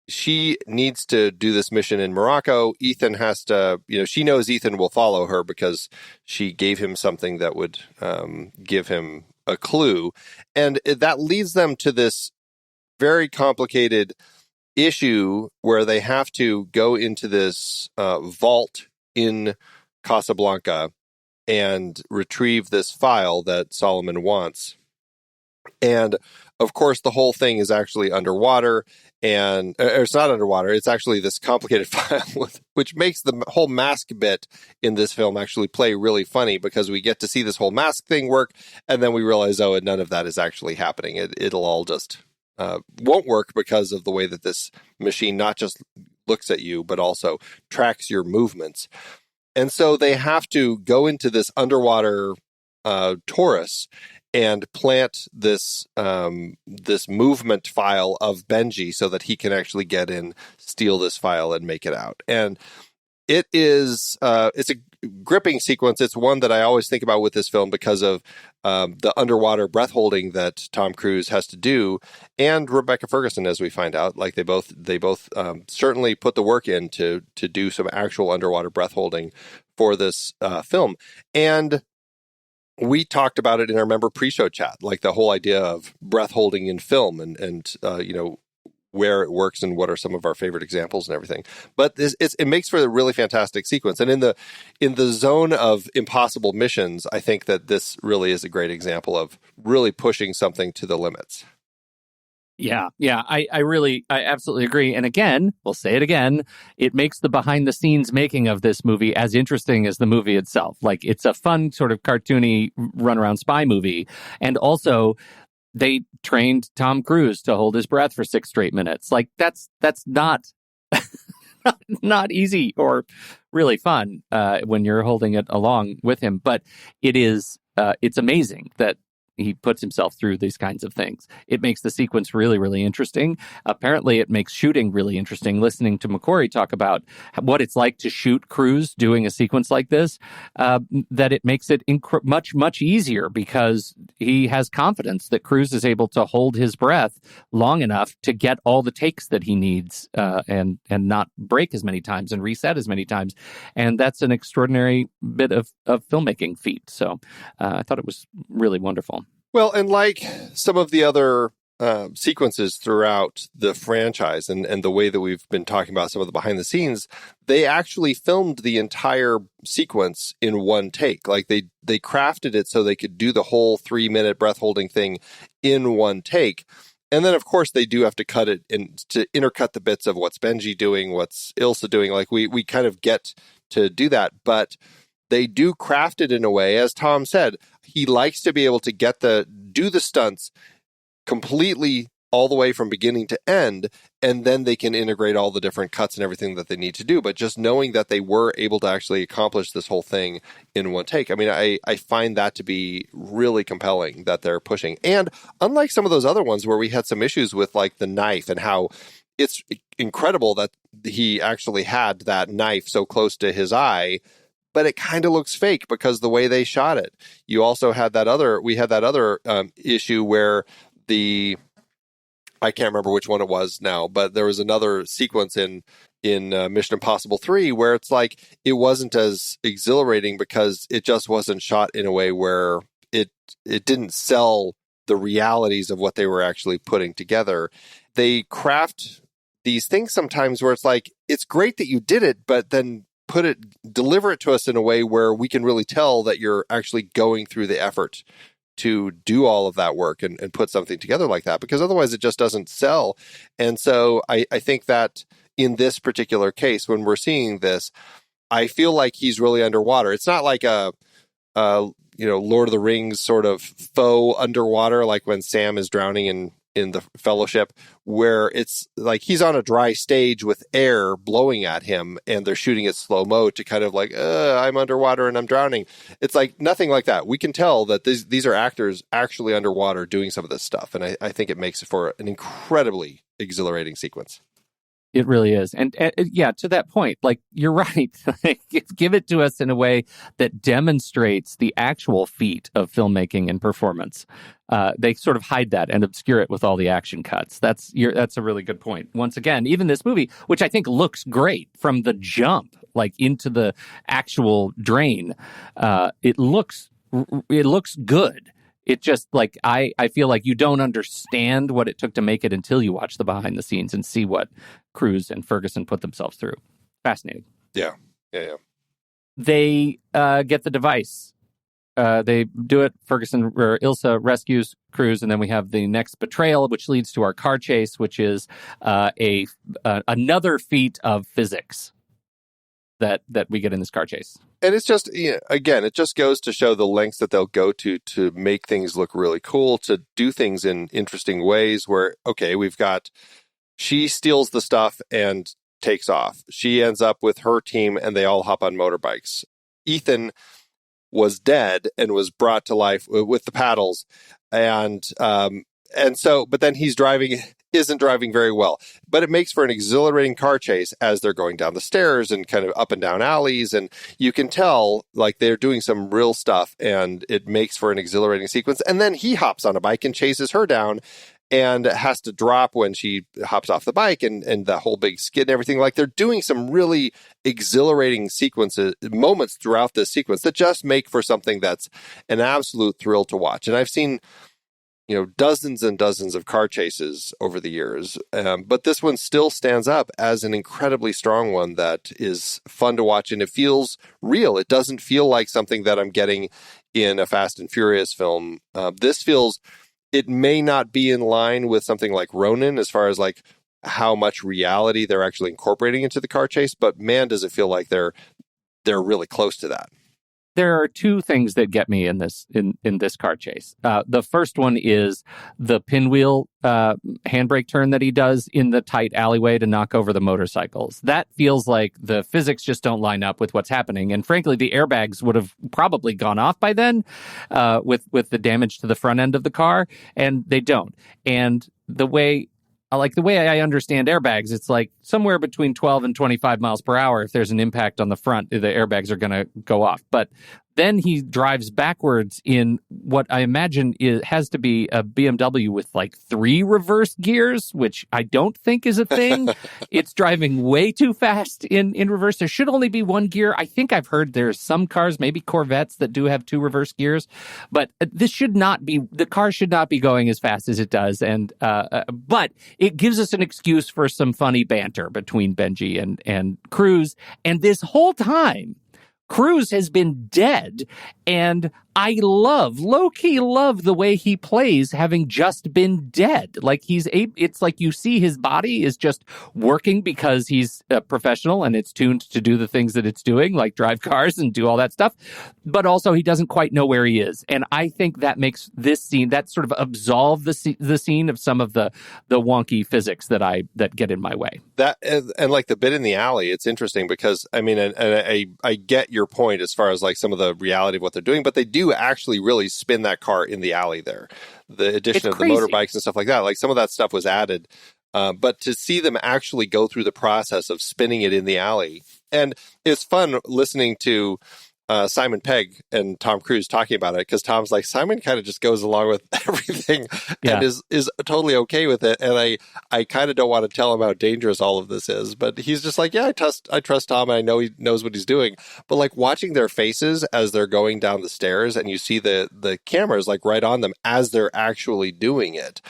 Speaker 2: she needs to do this mission in Morocco. Ethan has to, she knows Ethan will follow her because she gave him something that would give him a clue. And that leads them to this very complicated issue where they have to go into this vault in Casablanca and retrieve this file that Solomon wants. And of course, the whole thing is actually underwater, and it's not underwater. It's actually this complicated file, which makes the whole mask bit in this film actually play really funny, because we get to see this whole mask thing work, and then we realize, oh, none of that is actually happening. It'll all just won't work because of the way that this machine not just looks at you, but also tracks your movements. And so they have to go into this underwater torus and plant this this movement file of Benji so that he can actually get in, steal this file, and make it out. And it is it's a gripping sequence. It's one that I always think about with this film because of the underwater breath holding that Tom Cruise has to do, and Rebecca Ferguson, as we find out. Like they both certainly put the work in to do some actual underwater breath holding for this film. And we talked about it in our member pre-show chat, like the whole idea of breath holding in film and where it works and what are some of our favorite examples and everything. But it makes for a really fantastic sequence. And in the zone of impossible missions, I think that this really is a great example of really pushing something to the limits.
Speaker 1: Yeah, I absolutely agree. And again, we'll say it again, it makes the behind the scenes making of this movie as interesting as the movie itself. Like, it's a fun sort of cartoony runaround spy movie. And also, they trained Tom Cruise to hold his breath for 6 straight minutes. Like, that's not not easy or really fun when you're holding it along with him. But it's amazing that he puts himself through these kinds of things. It makes the sequence really, really interesting. Apparently, it makes shooting really interesting. Listening to McQuarrie talk about what it's like to shoot Cruise doing a sequence like this, that it makes it much, much easier because he has confidence that Cruise is able to hold his breath long enough to get all the takes that he needs and not break as many times and reset as many times. And that's an extraordinary bit of filmmaking feat. So I thought it was really wonderful.
Speaker 2: Well, and like some of the other sequences throughout the franchise and the way that we've been talking about some of the behind the scenes, they actually filmed the entire sequence in one take. Like they crafted it so they could do the whole 3-minute breath holding thing in one take. And then, of course, they do have to cut it and to intercut the bits of what's Benji doing, what's Ilsa doing. Like we kind of get to do that. But they do craft it in a way, as Tom said, he likes to be able to do the stunts completely all the way from beginning to end, and then they can integrate all the different cuts and everything that they need to do. But just knowing that they were able to actually accomplish this whole thing in one take, I mean, I find that to be really compelling that they're pushing. And unlike some of those other ones where we had some issues with like the knife and how it's incredible that he actually had that knife so close to his eye, but it kind of looks fake because the way they shot it. You also had that other issue where I can't remember which one it was now, but there was another sequence in Mission Impossible 3 where it's like it wasn't as exhilarating because it just wasn't shot in a way where it didn't sell the realities of what they were actually putting together. They craft these things sometimes where it's like, it's great that you did it, but then deliver it to us in a way where we can really tell that you're actually going through the effort to do all of that work and put something together like that, because otherwise it just doesn't sell. And so I think that in this particular case, when we're seeing this, I feel like he's really underwater. It's not like a Lord of the Rings sort of faux underwater, like when Sam is drowning in the Fellowship, where it's like he's on a dry stage with air blowing at him and they're shooting it slow-mo to kind of like, I'm underwater and I'm drowning. It's like nothing like that. We can tell that these are actors actually underwater doing some of this stuff. And I think it makes it for an incredibly exhilarating sequence.
Speaker 1: It really is. And yeah, to that point, like, you're right. Give it to us in a way that demonstrates the actual feat of filmmaking and performance. They sort of hide that and obscure it with all the action cuts. That's a really good point. Once again, even this movie, which I think looks great from the jump, like into the actual drain, it looks good. It just, like, I feel like you don't understand what it took to make it until you watch the behind the scenes and see what Cruise and Ferguson put themselves through. Fascinating.
Speaker 2: Yeah.
Speaker 1: They get the device. They do it. Ferguson or Ilsa rescues Cruise, and then we have the next betrayal, which leads to our car chase, which is another feat of physics that we get in this car chase. And
Speaker 2: it's just, again, it just goes to show the lengths that they'll go to make things look really cool, to do things in interesting ways where, okay, she steals the stuff and takes off. She ends up with her team and they all hop on motorbikes. Ethan was dead and was brought to life with the paddles. And so, but then isn't driving very well, but it makes for an exhilarating car chase as they're going down the stairs and kind of up and down alleys. And you can tell like they're doing some real stuff and it makes for an exhilarating sequence. And then he hops on a bike and chases her down and has to drop when she hops off the bike and the whole big skid and everything. Like, they're doing some really exhilarating moments throughout this sequence that just make for something that's an absolute thrill to watch. And I've seen dozens and dozens of car chases over the years. But this one still stands up as an incredibly strong one that is fun to watch, and it feels real. It doesn't feel like something that I'm getting in a Fast and Furious film. It may not be in line with something like Ronin as far as like how much reality they're actually incorporating into the car chase, but man, does it feel like they're really close to that.
Speaker 1: There are two things that get me in this car chase. The first one is the pinwheel handbrake turn that he does in the tight alleyway to knock over the motorcycles. That feels like the physics just don't line up with what's happening. And frankly, the airbags would have probably gone off by then with the damage to the front end of the car, and they don't. And the way I understand airbags, it's like somewhere between 12 and 25 miles per hour. If there's an impact on the front, the airbags are going to go off. But then he drives backwards in what I imagine has to be a BMW with like 3 reverse gears, which I don't think is a thing. It's driving way too fast in reverse. There should only be 1 gear. I think I've heard there's some cars, maybe Corvettes, that do have 2 reverse gears. But the car should not be going as fast as it does. But it gives us an excuse for some funny banter between Benji and Cruz. And this whole time, Cruz has been dead, and I low-key love the way he plays having just been dead. Like it's like you see his body is just working because he's a professional and it's tuned to do the things that it's doing, like drive cars and do all that stuff. But also he doesn't quite know where he is. And I think that makes this scene, that sort of absolve the scene of some of the wonky physics that get in my way.
Speaker 2: That and like the bit in the alley, it's interesting because I mean, and I get your point as far as like some of the reality of what they're doing, but they do actually really spin that car in the alley there. The addition of the motorbikes and stuff like that, like some of that stuff was added. But to see them actually go through the process of spinning it in the alley, and it's fun listening to Simon Pegg and Tom Cruise talking about it, because Tom's like, Simon kind of just goes along with everything and is totally okay with it. And I kind of don't want to tell him how dangerous all of this is, but he's just like, yeah, I trust Tom. And I know he knows what he's doing. But like watching their faces as they're going down the stairs and you see the cameras like right on them as they're actually doing it.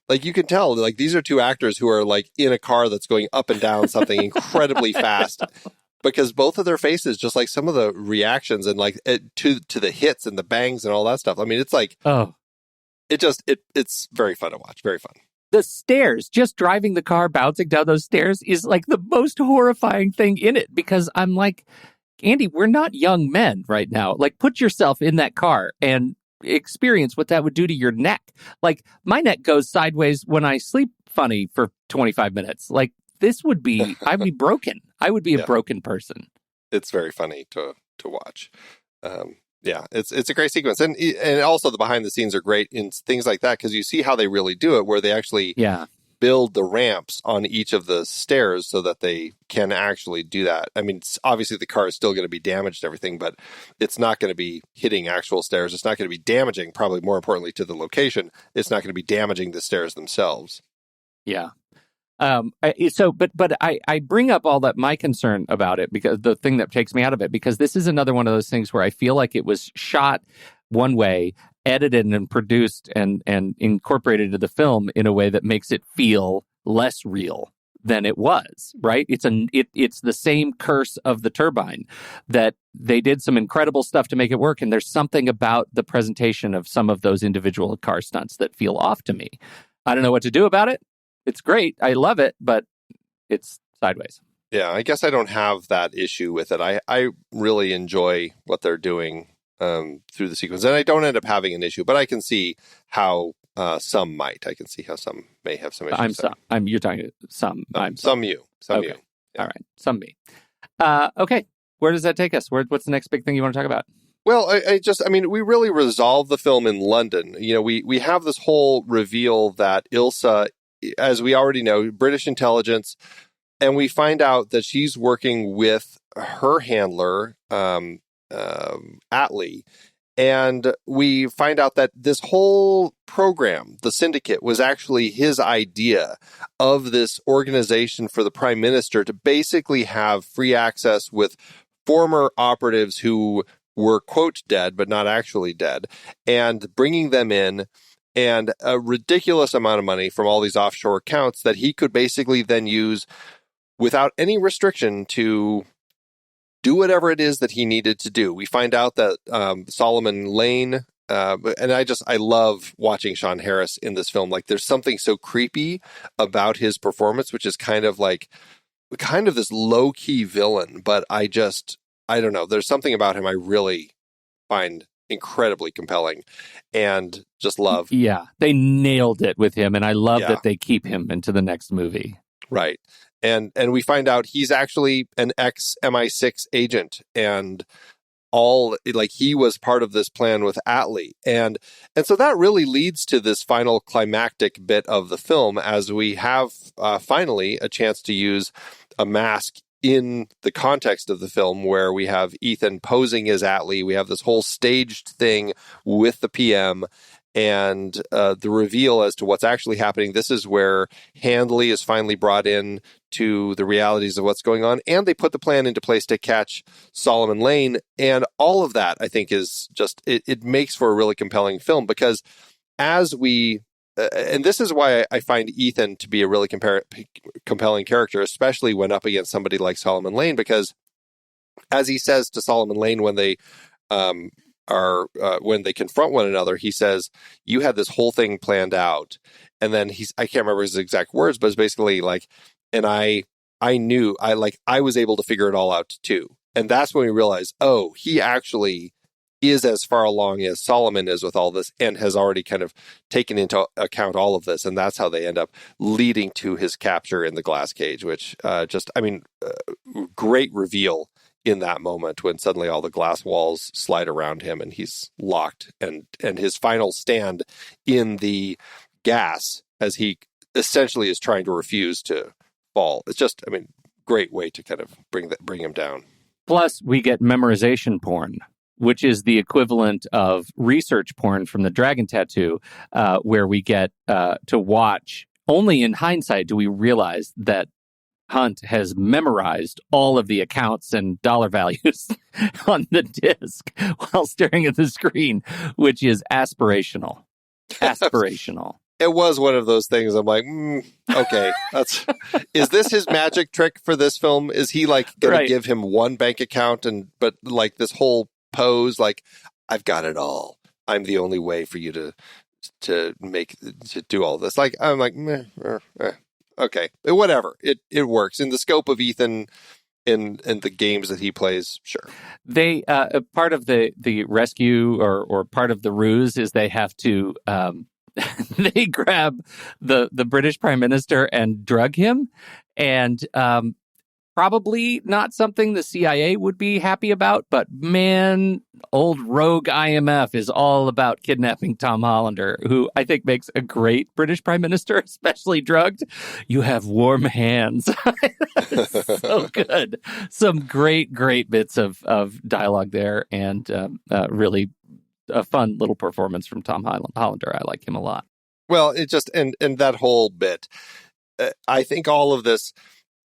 Speaker 2: Like you can tell, like these are two actors who are like in a car that's going up and down something incredibly fast. Because both of their faces, just like some of the reactions and like to the hits and the bangs and all that stuff. I mean, it's like, it's very fun to watch. Very fun.
Speaker 1: The stairs, just driving the car, bouncing down those stairs is like the most horrifying thing in it, because I'm like, Andy, we're not young men right now. Like, put yourself in that car and experience what that would do to your neck. Like, my neck goes sideways when I sleep funny for 25 minutes. Like, this would be, I'd be broken. I would be a broken person.
Speaker 2: It's very funny to watch. It's a great sequence. And also the behind the scenes are great in things like that, because you see how they really do it, where they actually build the ramps on each of the stairs so that they can actually do that. I mean, obviously the car is still going to be damaged and everything, but it's not going to be hitting actual stairs. It's not going to be damaging, probably more importantly to the location. It's not going to be damaging the stairs themselves.
Speaker 1: Yeah. But I bring up all that, my concern about it, because the thing that takes me out of it, because this is another one of those things where I feel like it was shot one way, edited and produced and incorporated into the film in a way that makes it feel less real than it was, right? It's the same curse of the turbine, that they did some incredible stuff to make it work. And there's something about the presentation of some of those individual car stunts that feel off to me. I don't know what to do about it. It's great. I love it, but it's sideways.
Speaker 2: Yeah, I guess I don't have that issue with it. I really enjoy what they're doing through the sequence. And I don't end up having an issue, but I can see how some might. I can see how some may have some issues.
Speaker 1: You're talking some.
Speaker 2: Some you.
Speaker 1: Okay.
Speaker 2: You. Yeah.
Speaker 1: All right. Some me. Okay. Where does that take us? What's the next big thing you want to talk about?
Speaker 2: Well, I mean, we really resolve the film in London. You know, we have this whole reveal that Ilsa, as we already know, British intelligence, and we find out that she's working with her handler, Atlee, and we find out that this whole program, the syndicate, was actually his idea of this organization for the Prime Minister to basically have free access with former operatives who were, quote, dead, but not actually dead, and bringing them in, and a ridiculous amount of money from all these offshore accounts that he could basically then use without any restriction to do whatever it is that he needed to do. We find out that Solomon Lane, and I love watching Sean Harris in this film. Like, there's something so creepy about his performance, which is kind of this low-key villain, but I don't know. There's something about him I really find incredibly compelling and just love.
Speaker 1: Yeah, they nailed it with him, and I love that they keep him into the next movie.
Speaker 2: Right. And we find out he's actually an ex-MI6 agent, and he was part of this plan with Atlee. And so that really leads to this final climactic bit of the film, as we have finally a chance to use a mask in the context of the film, where we have Ethan posing as Atlee. We have this whole staged thing with the PM and the reveal as to what's actually happening. This is where Handley is finally brought in to the realities of what's going on, and they put the plan into place to catch Solomon Lane. And all of that, I think, is just, it makes for a really compelling film, because as we and this is why I find Ethan to be a really compelling character, especially when up against somebody like Solomon Lane, because as he says to Solomon Lane when they are when they confront one another, he says, "You had this whole thing planned out," and then I can't remember his exact words, but it's basically like, "And I knew I was able to figure it all out too," and that's when we realize, oh, he actually is as far along as Solomon is with all this and has already kind of taken into account all of this. And that's how they end up leading to his capture in the glass cage, which great reveal in that moment when suddenly all the glass walls slide around him and he's locked, and his final stand in the gas as he essentially is trying to refuse to fall. It's just, great way to kind of bring him down.
Speaker 1: Plus, we get memorization porn, which is the equivalent of research porn from the Dragon Tattoo, where we get to watch. Only in hindsight do we realize that Hunt has memorized all of the accounts and dollar values on the disc while staring at the screen, which is aspirational. Aspirational.
Speaker 2: It was one of those things. I'm like, okay, is this his magic trick for this film? Is he going to give him one bank account but this whole pose, I've got it all. I'm the only way for you to do all this. I'm like, okay, whatever. It works in the scope of Ethan in the games that he plays. Sure.
Speaker 1: They part of the rescue or part of the ruse is they have to they grab the British Prime Minister and drug him, and probably not something the CIA would be happy about, but man, old rogue IMF is all about kidnapping Tom Hollander, who I think makes a great British Prime Minister, especially drugged. You have warm hands. So good. Some great bits of dialogue there, and really a fun little performance from Tom Hollander. I like him a lot.
Speaker 2: Well, it just, and that whole bit, I think all of this,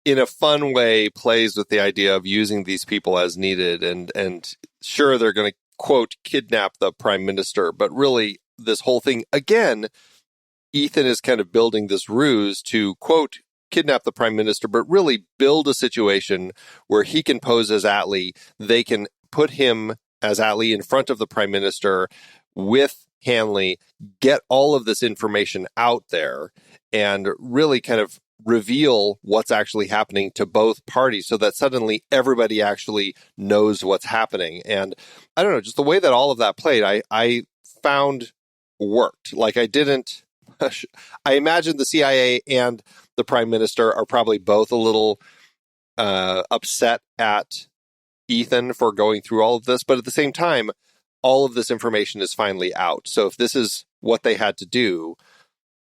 Speaker 2: in a fun way, plays with the idea of using these people as needed. And sure, they're going to, quote, kidnap the prime minister. But really, this whole thing, again, Ethan is kind of building this ruse to, quote, kidnap the prime minister, but really build a situation where he can pose as Atlee. They can put him as Atlee in front of the prime minister with Hanley, get all of this information out there, and really kind of reveal what's actually happening to both parties so that suddenly everybody actually knows what's happening. And I don't know, just the way that all of that played, I found worked. I imagine the CIA and the prime minister are probably both a little upset at Ethan for going through all of this, but at the same time, all of this information is finally out. So if this is what they had to do,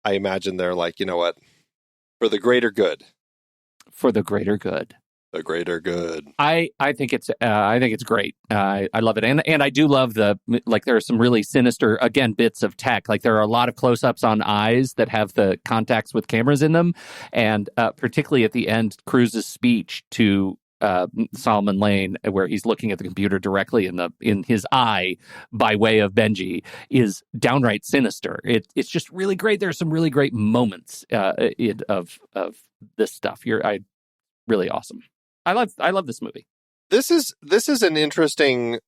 Speaker 2: I imagine they're like, you know what? For the greater good.
Speaker 1: For the greater good.
Speaker 2: The greater good.
Speaker 1: I think it's great. I love it, and I do love there are some really sinister bits of tech. There are a lot of close-ups on eyes that have the contacts with cameras in them, and particularly at the end, Cruz's speech to Solomon Lane, where he's looking at the computer directly in his eye by way of Benji, is downright sinister. It's just really great. There are some really great moments of this stuff. Really awesome. I love this movie.
Speaker 2: This is an interesting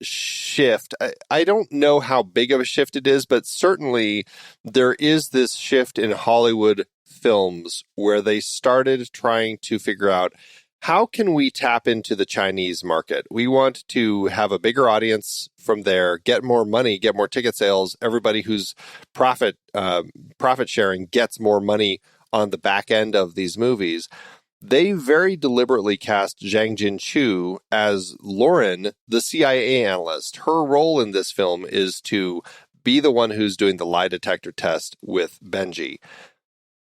Speaker 2: shift. I don't know how big of a shift it is, but certainly there is this shift in Hollywood films where they started trying to figure out, how can we tap into the Chinese market? We want to have a bigger audience from there, get more money, get more ticket sales. Everybody who's profit sharing gets more money on the back end of these movies. They very deliberately cast Zhang Jinchu as Lauren, the CIA analyst. Her role in this film is to be the one who's doing the lie detector test with Benji.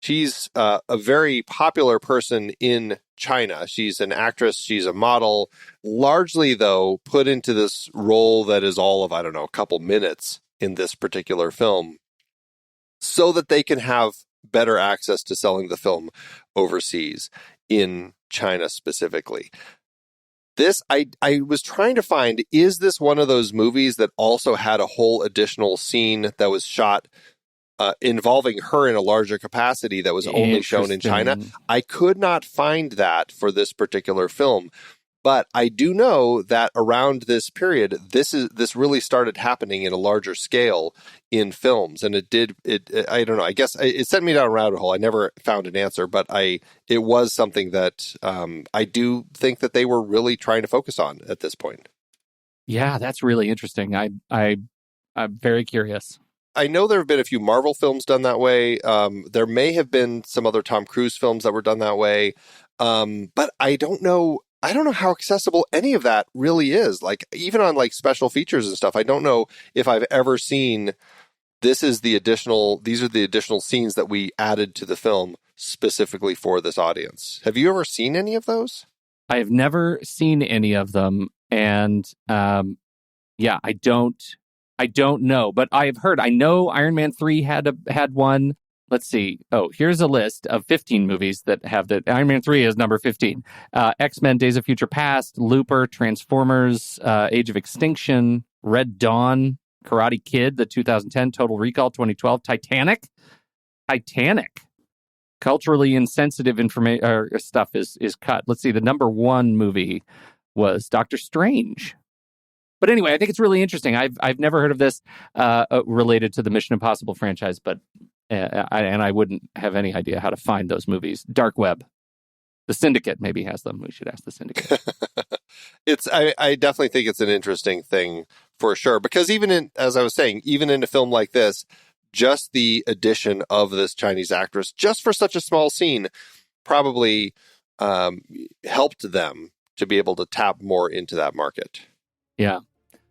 Speaker 2: She's a very popular person in China. She's an actress. She's a model. Largely, though, put into this role that is all of, a couple minutes in this particular film so that they can have better access to selling the film overseas, in China specifically. This, I was trying to find, is this one of those movies that also had a whole additional scene that was shot involving her in a larger capacity that was only shown in China? I could not find that for this particular film, But I do know that around this period, this really started happening in a larger scale in films, and it I don't know. I guess it sent me down a rabbit hole. I never found an answer, but it was something that I do think that they were really trying to focus on at this point.
Speaker 1: Yeah, that's really interesting. I'm very curious.
Speaker 2: I know there have been a few Marvel films done that way. There may have been some other Tom Cruise films that were done that way, but I don't know. I don't know how accessible any of that really is. Like, even on like special features and stuff, I don't know if I've ever seen these are the additional scenes that we added to the film specifically for this audience. Have you ever seen any of those?
Speaker 1: I have never seen any of them. And yeah, I don't know, but I've heard, I know Iron Man 3 had one. Let's see. Oh, here's a list of 15 movies that have that. Iron Man 3 is number 15. X-Men, Days of Future Past, Looper, Transformers, Age of Extinction, Red Dawn, Karate Kid, the 2010, Total Recall 2012, Titanic. Culturally insensitive information stuff is cut. Let's see. The number one movie was Doctor Strange. But anyway, I think it's really interesting. I've never heard of this related to the Mission Impossible franchise, but I wouldn't have any idea how to find those movies. Dark web. The Syndicate maybe has them. We should ask the Syndicate.
Speaker 2: I definitely think it's an interesting thing for sure, because as I was saying, even in a film like this, just the addition of this Chinese actress, just for such a small scene, probably helped them to be able to tap more into that market. Yeah.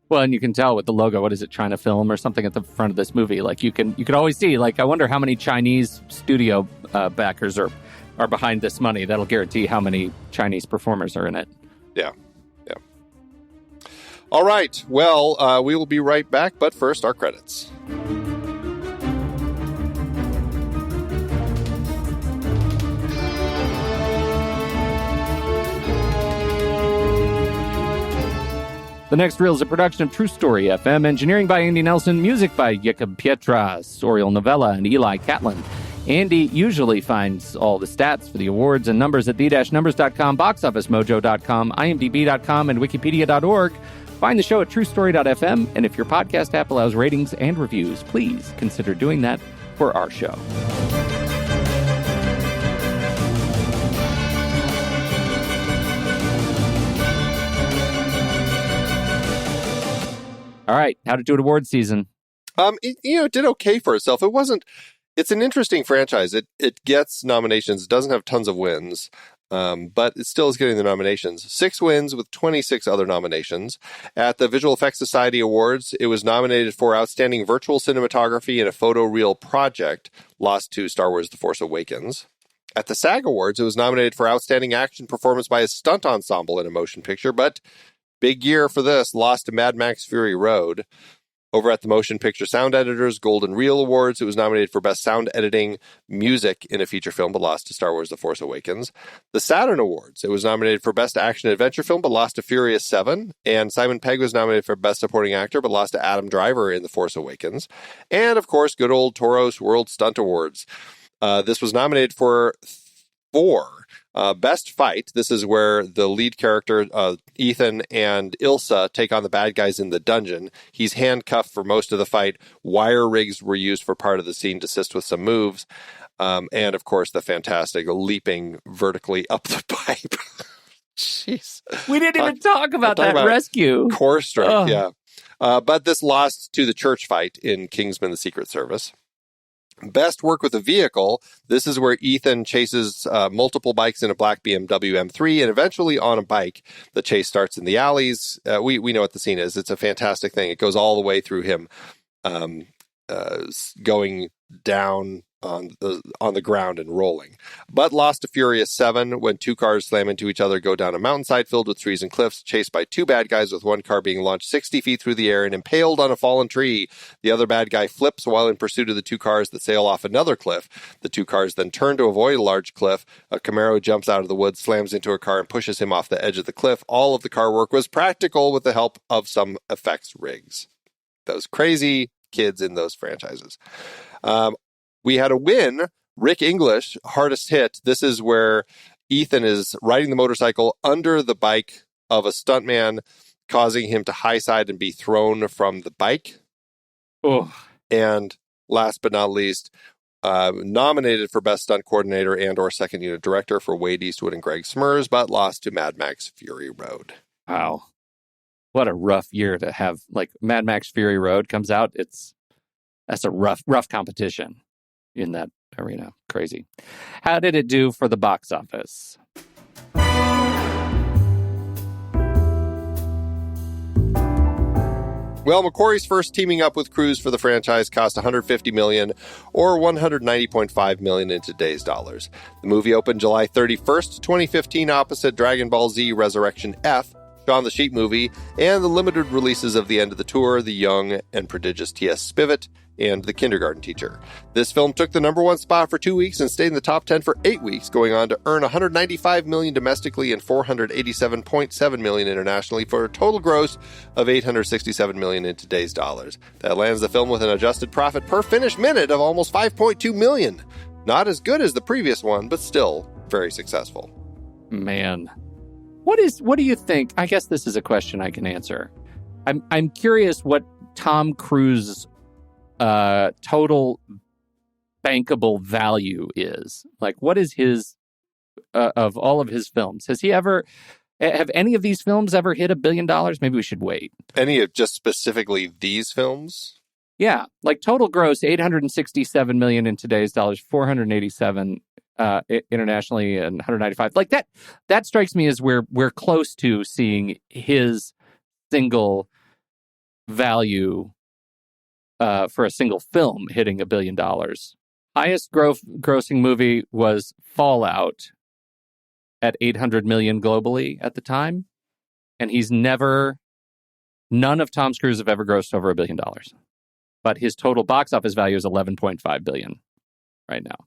Speaker 1: Well, and you can tell with the logo, what is it, China Film or something at the front of this movie? Like you can always see, like, I wonder how many Chinese studio backers are behind this money. That'll guarantee how many Chinese performers are in it.
Speaker 2: Yeah. All right. Well, we will be right back, but first, our credits.
Speaker 1: The next reel is a production of True Story FM, engineering by Andy Nelson, music by Jakob Pietras, Oriel Novella, and Eli Catlin. Andy usually finds all the stats for the awards and numbers at the-numbers.com, boxofficemojo.com, imdb.com, and wikipedia.org. Find the show at truestory.fm, and if your podcast app allows ratings and reviews, please consider doing that for our show. All right, how to do it award season.
Speaker 2: It did okay for itself. It's an interesting franchise. It gets nominations. It doesn't have tons of wins, but it still is getting the nominations. 6 wins with 26 other nominations. At the Visual Effects Society Awards, it was nominated for Outstanding Virtual Cinematography in a Photoreal Project, lost to Star Wars The Force Awakens. At the SAG Awards, it was nominated for Outstanding Action Performance by a Stunt Ensemble in a Motion Picture, but big year for this, lost to Mad Max Fury Road. Over at the Motion Picture Sound Editors Golden Reel Awards, it was nominated for Best Sound Editing Music in a Feature Film, but lost to Star Wars The Force Awakens. The Saturn Awards, it was nominated for Best Action Adventure Film, but lost to Furious 7. And Simon Pegg was nominated for Best Supporting Actor, but lost to Adam Driver in The Force Awakens. And, of course, good old Toros World Stunt Awards. This was nominated for 4. Best Fight. This is where the lead character, Ethan and Ilsa, take on the bad guys in the dungeon. He's handcuffed for most of the fight. Wire rigs were used for part of the scene to assist with some moves. And, of course, the fantastic leaping vertically up the pipe. Jeez.
Speaker 1: We didn't even talk about that rescue.
Speaker 2: Core strength, yeah. But this lost to the church fight in Kingsman: The Secret Service. Best Work with a Vehicle. This is where Ethan chases multiple bikes in a black BMW M3, and eventually on a bike. The chase starts in the alleys. We know what the scene is. It's a fantastic thing. It goes all the way through him going down on the ground and rolling. But lost to Furious 7 when 2 cars slam into each other, go down a mountainside filled with trees and cliffs, chased by 2 bad guys, with one car being launched 60 feet through the air and impaled on a fallen tree. The other bad guy flips while in pursuit of the 2 cars that sail off another cliff. The 2 cars then turn to avoid a large cliff. A Camaro jumps out of the woods, slams into a car, and pushes him off the edge of the cliff. All of the car work was practical with the help of some effects rigs. Those crazy kids in those franchises. We had a win, Rick English, Hardest Hit. This is where Ethan is riding the motorcycle under the bike of a stuntman causing him to high side and be thrown from the bike.
Speaker 1: Oh.
Speaker 2: And last but not least, nominated for Best Stunt Coordinator and or Second Unit Director for Wade Eastwood and Greg Smurs, but lost to Mad Max Fury Road.
Speaker 1: Wow. What a rough year to have. Like, Mad Max Fury Road comes out. That's a rough competition in that arena. Crazy. How did it do for the box office?
Speaker 2: Well, McQuarrie's first teaming up with Cruise for the franchise cost $150 million or $190.5 million in today's dollars. The movie opened July 31st, 2015, opposite Dragon Ball Z Resurrection F, Shaun the Sheep movie, and the limited releases of The End of the Tour, The Young and Prodigious T.S. Spivet, and The Kindergarten Teacher. This film took the #1 spot for 2 weeks and stayed in the top 10 for 8 weeks, going on to earn $195 million domestically and $487.7 million internationally for a total gross of $867 million in today's dollars. That lands the film with an adjusted profit per finished minute of almost $5.2 million. Not as good as the previous one, but still very successful.
Speaker 1: Man. What do you think? I guess this is a question I can answer. I'm curious what Tom Cruise's total bankable value is. Like, what is his of all of his films? Have any of these films ever hit $1 billion? Maybe we should wait.
Speaker 2: Any of just specifically these films?
Speaker 1: Yeah, like total gross $867 million in today's dollars, 487 internationally, and 195. Like that strikes me as we're close to seeing his single value for a single film hitting $1 billion. Highest grossing movie was Fallout at $800 million globally at the time, and none of Tom Cruise have ever grossed over $1 billion. But his total box office value is $11.5 billion right now.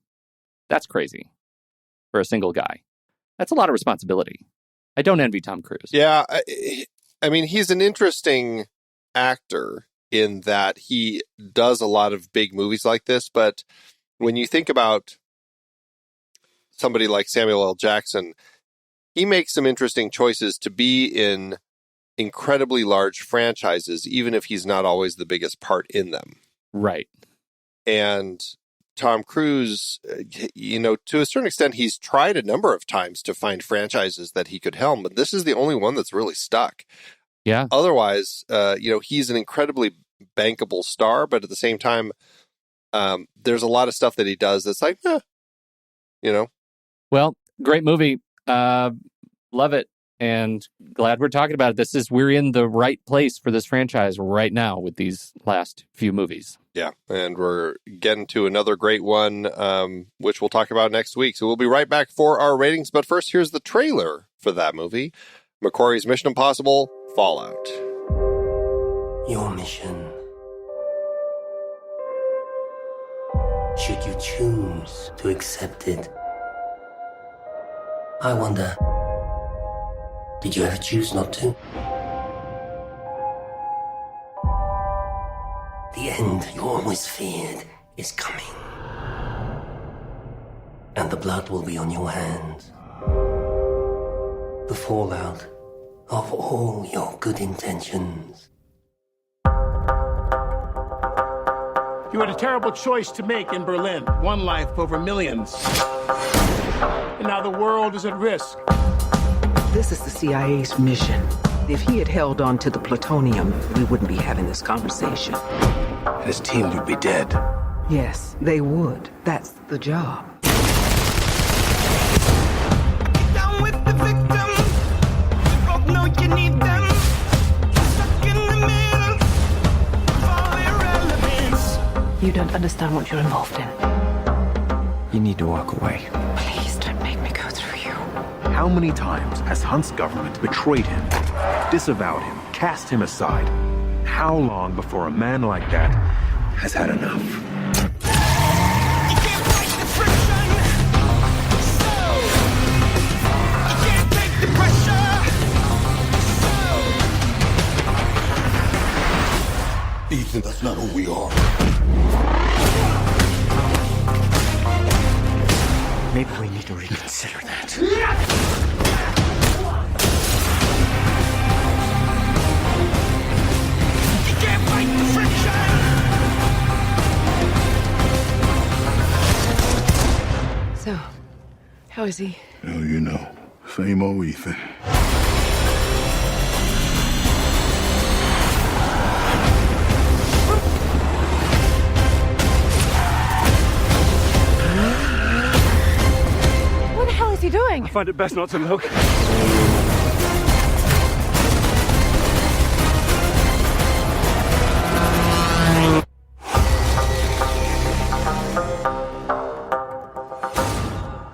Speaker 1: That's crazy for a single guy. That's a lot of responsibility. I don't envy Tom Cruise.
Speaker 2: Yeah, I mean, he's an interesting actor in that he does a lot of big movies like this, but when you think about somebody like Samuel L. Jackson, he makes some interesting choices to be in incredibly large franchises, even if he's not always the biggest part in them.
Speaker 1: Right.
Speaker 2: And Tom Cruise, to a certain extent, he's tried a number of times to find franchises that he could helm, but this is the only one that's really stuck.
Speaker 1: Yeah.
Speaker 2: Otherwise, he's an incredibly bankable star, but at the same time, there's a lot of stuff that he does that's like,
Speaker 1: Well, great movie. Love it. And glad we're talking about it. We're in the right place for this franchise right now with these last few movies.
Speaker 2: Yeah, and we're getting to another great one, which we'll talk about next week. So we'll be right back for our ratings. But first, here's the trailer for that movie, McQuarrie's Mission Impossible Fallout.
Speaker 6: Your mission, should you choose to accept it. I wonder, did you ever choose not to? The end you always feared is coming. And the blood will be on your hands. The fallout of all your good intentions.
Speaker 7: You had a terrible choice to make in Berlin. One life over millions. And now the world is at risk.
Speaker 8: This is the CIA's mission. If he had held on to the plutonium, we wouldn't be having this conversation.
Speaker 3: His team would be dead.
Speaker 8: Yes, they would. That's the job.
Speaker 9: Down with the victim. We both know you need them. Stuck in the middle of all irrelevance.
Speaker 10: You don't understand what you're involved in.
Speaker 4: You need to walk away.
Speaker 10: Please don't make me go through you.
Speaker 11: How many times has Hunt's government betrayed him, disavowed him, cast him aside? How long before a man like that has had enough?
Speaker 9: You can't fight the friction. So you can't take the pressure. So
Speaker 12: Ethan, that's not who we are.
Speaker 4: Maybe we need to reconsider that.
Speaker 8: So, how is he?
Speaker 12: Well, you know, same old Ethan.
Speaker 10: What the hell is he doing?
Speaker 11: I find it best not to look.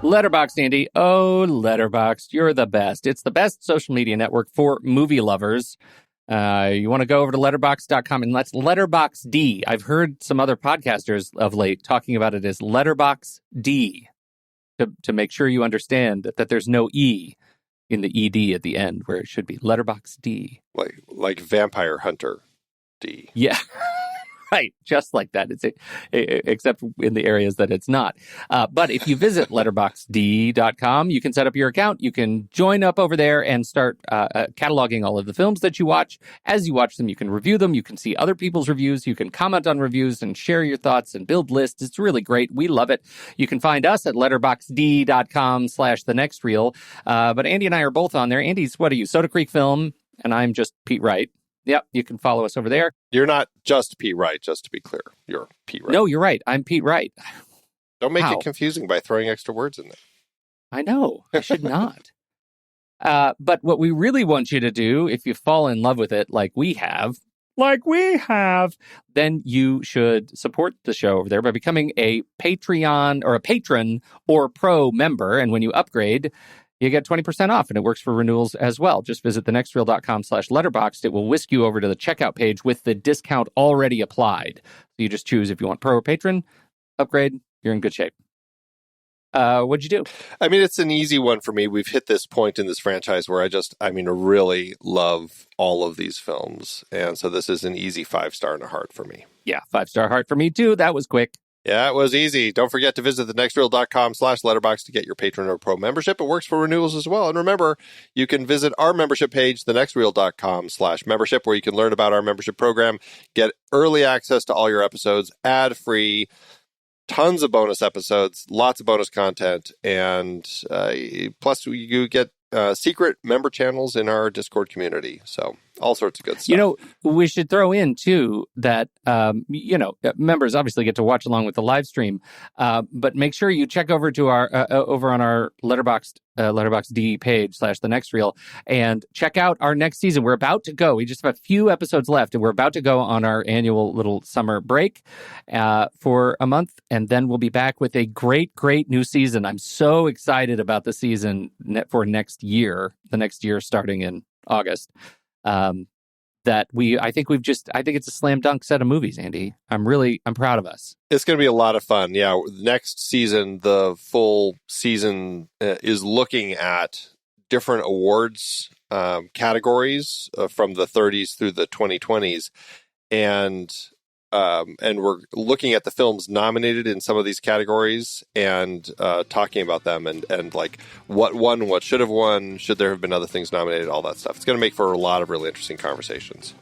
Speaker 1: Letterboxd, Andy. Oh, Letterboxd. You're the best. It's the best social media network for movie lovers. You want to go over to letterboxd.com, and that's Letterboxd. I've heard some other podcasters of late talking about it as Letterboxd to make sure you understand that there's no E in the ED at the end where it should be Letterboxd.
Speaker 2: Like Vampire Hunter D.
Speaker 1: Yeah. Right, just like that. It's except in the areas that it's not. But if you visit letterboxd.com, you can set up your account. You can join up over there and start cataloging all of the films that you watch. As you watch them, you can review them. You can see other people's reviews. You can comment on reviews and share your thoughts and build lists. It's really great. We love it. You can find us at letterboxd.com/thenextreel. But Andy and I are both on there. Andy's, what are you, Soda Creek Film? And I'm just Pete Wright. Yep, you can follow us over there.
Speaker 2: You're not just Pete Wright, just to be clear. You're Pete Wright.
Speaker 1: No, you're right. I'm Pete Wright.
Speaker 2: Don't make it confusing by throwing extra words in there.
Speaker 1: I know. I should not. But what we really want you to do, if you fall in love with it like we have, then you should support the show over there by becoming a Patreon or a patron or pro member. And when you upgrade, you get 20% off, and it works for renewals as well. Just visit thenextreel.com/letterboxd. It will whisk you over to the checkout page with the discount already applied. So you just choose if you want pro or patron, upgrade, you're in good shape. What'd you do?
Speaker 2: I mean, it's an easy one for me. We've hit this point in this franchise where I really love all of these films. And so this is an easy 5-star and a heart for me.
Speaker 1: Yeah, 5-star heart for me too. That was quick.
Speaker 2: Yeah, it was easy. Don't forget to visit thenextreel.com/letterboxd to get your patron or pro membership. It works for renewals as well. And remember, you can visit our membership page, thenextreel.com/membership, where you can learn about our membership program, get early access to all your episodes, ad-free, tons of bonus episodes, lots of bonus content, and plus you get secret member channels in our Discord community. So all sorts of good stuff.
Speaker 1: You know, we should throw in, too, that, members obviously get to watch along with the live stream, but make sure you check over to our over on our Letterboxd page /thenextreel and check out our next season. We're about to go. We just have a few episodes left, and we're about to go on our annual little summer break for a month, and then we'll be back with a great new season. I'm so excited about the season for next year, the next year starting in August. I think it's a slam dunk set of movies, Andy. I'm proud of us.
Speaker 2: It's going to be a lot of fun. Yeah. Next season, the full season is looking at different awards categories from the 30s through the 2020s. And we're looking at the films nominated in some of these categories and talking about them and like what won, what should have won, should there have been other things nominated, all that stuff. It's going to make for a lot of really interesting conversations.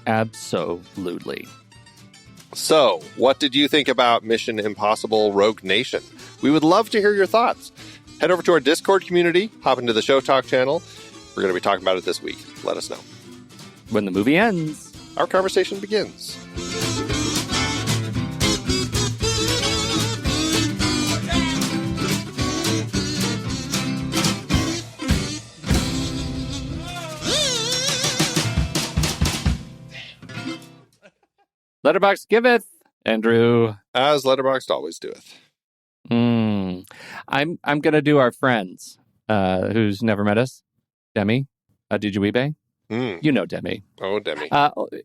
Speaker 1: Absolutely.
Speaker 2: So, what did you think about Mission Impossible Rogue Nation? We would love to hear your thoughts. Head over to our Discord community, hop into the Show Talk channel. We're going to be talking about it this week. Let us know.
Speaker 1: When the movie ends,
Speaker 2: our conversation begins.
Speaker 1: Letterboxd giveth, Andrew.
Speaker 2: As Letterboxd always doeth.
Speaker 1: I'm going to do our friends who's never met us. Demi, Adijuibe. You know Demi.
Speaker 2: Oh, Demi.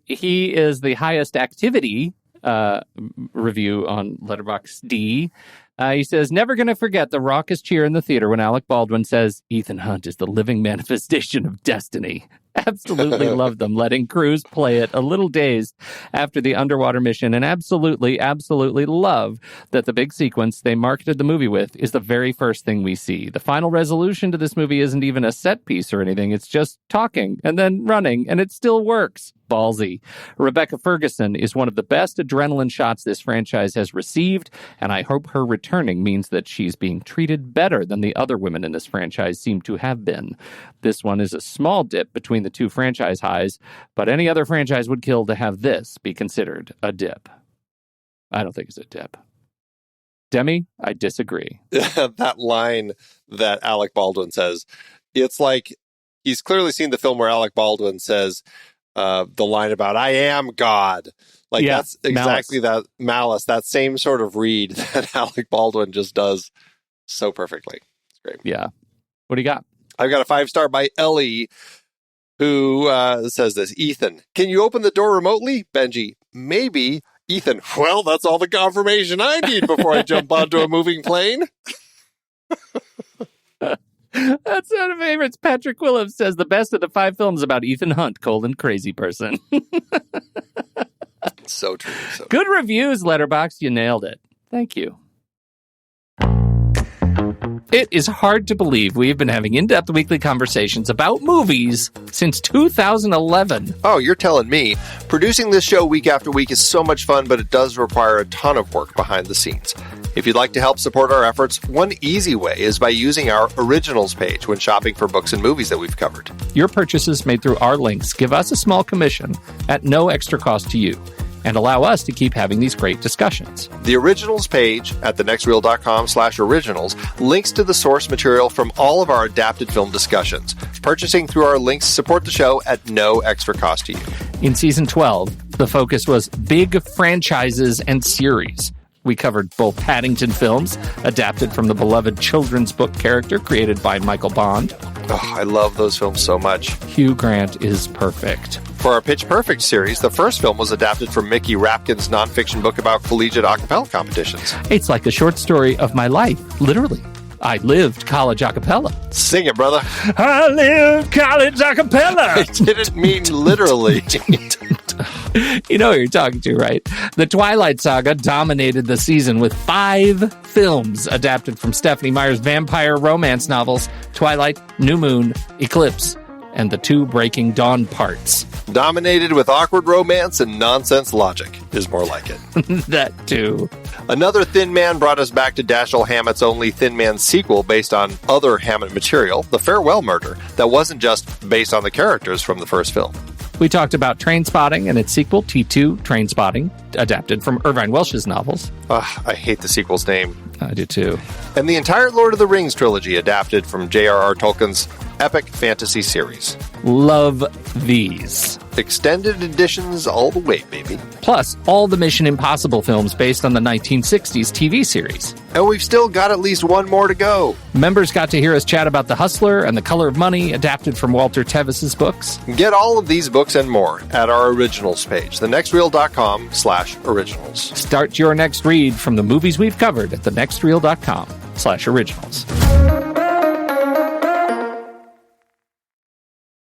Speaker 1: He is the highest activity review on Letterboxd. He says, never going to forget the raucous cheer in the theater when Alec Baldwin says, Ethan Hunt is the living manifestation of destiny. Absolutely love them, letting crews play it a little dazed after the underwater mission, and absolutely love that the big sequence they marketed the movie with is the very first thing we see. The final resolution to this movie isn't even a set piece or anything. It's just talking and then running, and it still works. Ballsy. Rebecca Ferguson is one of the best adrenaline shots this franchise has received, and I hope her returning means that she's being treated better than the other women in this franchise seem to have been. This one is a small dip between the two franchise highs, but any other franchise would kill to have this be considered a dip. I don't think it's a dip. Demi, I disagree.
Speaker 2: That line that Alec Baldwin says, it's like he's clearly seen the film where Alec Baldwin says, the line about "I am God," like that's exactly that malice, that same sort of read that Alec Baldwin just does so perfectly. It's great.
Speaker 1: Yeah. What do you got?
Speaker 2: I've got a 5-star by Ellie, who says this: Ethan, can you open the door remotely? Benji, maybe. Ethan, well, that's all the confirmation I need before I jump onto a moving plane.
Speaker 1: That's one of my favorites. Patrick Willem says the best of the 5 films about Ethan Hunt, crazy person.
Speaker 2: So true.
Speaker 1: Good reviews, Letterboxd. You nailed it. Thank you. It is hard to believe we've been having in-depth weekly conversations about movies since 2011.
Speaker 2: Oh, you're telling me. Producing this show week after week is so much fun, but it does require a ton of work behind the scenes. If you'd like to help support our efforts, one easy way is by using our Originals page when shopping for books and movies that we've covered.
Speaker 1: Your purchases made through our links give us a small commission at no extra cost to you, and allow us to keep having these great discussions.
Speaker 2: The Originals page at thenextreel.com/originals links to the source material from all of our adapted film discussions. Purchasing through our links support the show at no extra cost to you.
Speaker 1: In Season 12, the focus was big franchises and series. We covered both Paddington films, adapted from the beloved children's book character created by Michael Bond.
Speaker 2: Oh, I love those films so much.
Speaker 1: Hugh Grant is perfect.
Speaker 2: For our Pitch Perfect series, the first film was adapted from Mickey Rapkin's nonfiction book about collegiate a cappella competitions.
Speaker 1: It's like a short story of my life, literally. I lived college a cappella.
Speaker 2: Sing it, brother.
Speaker 1: I lived college a cappella.
Speaker 2: I didn't mean literally.
Speaker 1: You know who you're talking to, right? The Twilight Saga dominated the season with 5 films adapted from Stephenie Meyer's vampire romance novels, Twilight, New Moon, Eclipse, and the 2 Breaking Dawn parts.
Speaker 2: Dominated with awkward romance and nonsense logic is more like it.
Speaker 1: That too.
Speaker 2: Another Thin Man brought us back to Dashiell Hammett's only Thin Man sequel based on other Hammett material, The Farewell Murder, that wasn't just based on the characters from the first film.
Speaker 1: We talked about Trainspotting and its sequel, T2 Trainspotting, adapted from Irvine Welsh's novels.
Speaker 2: I hate the sequel's name.
Speaker 1: I do too.
Speaker 2: And the entire Lord of the Rings trilogy adapted from J.R.R. Tolkien's epic fantasy series.
Speaker 1: Love these.
Speaker 2: Extended editions all the way, baby.
Speaker 1: Plus, all the Mission Impossible films based on the 1960s TV series.
Speaker 2: And we've still got at least one more to go.
Speaker 1: Members got to hear us chat about The Hustler and The Color of Money, adapted from Walter Tevis's books.
Speaker 2: Get all of these books and more at our Originals page, thenextreel.com/originals.
Speaker 1: Start your next read from the movies we've covered at thenextreel.com/originals.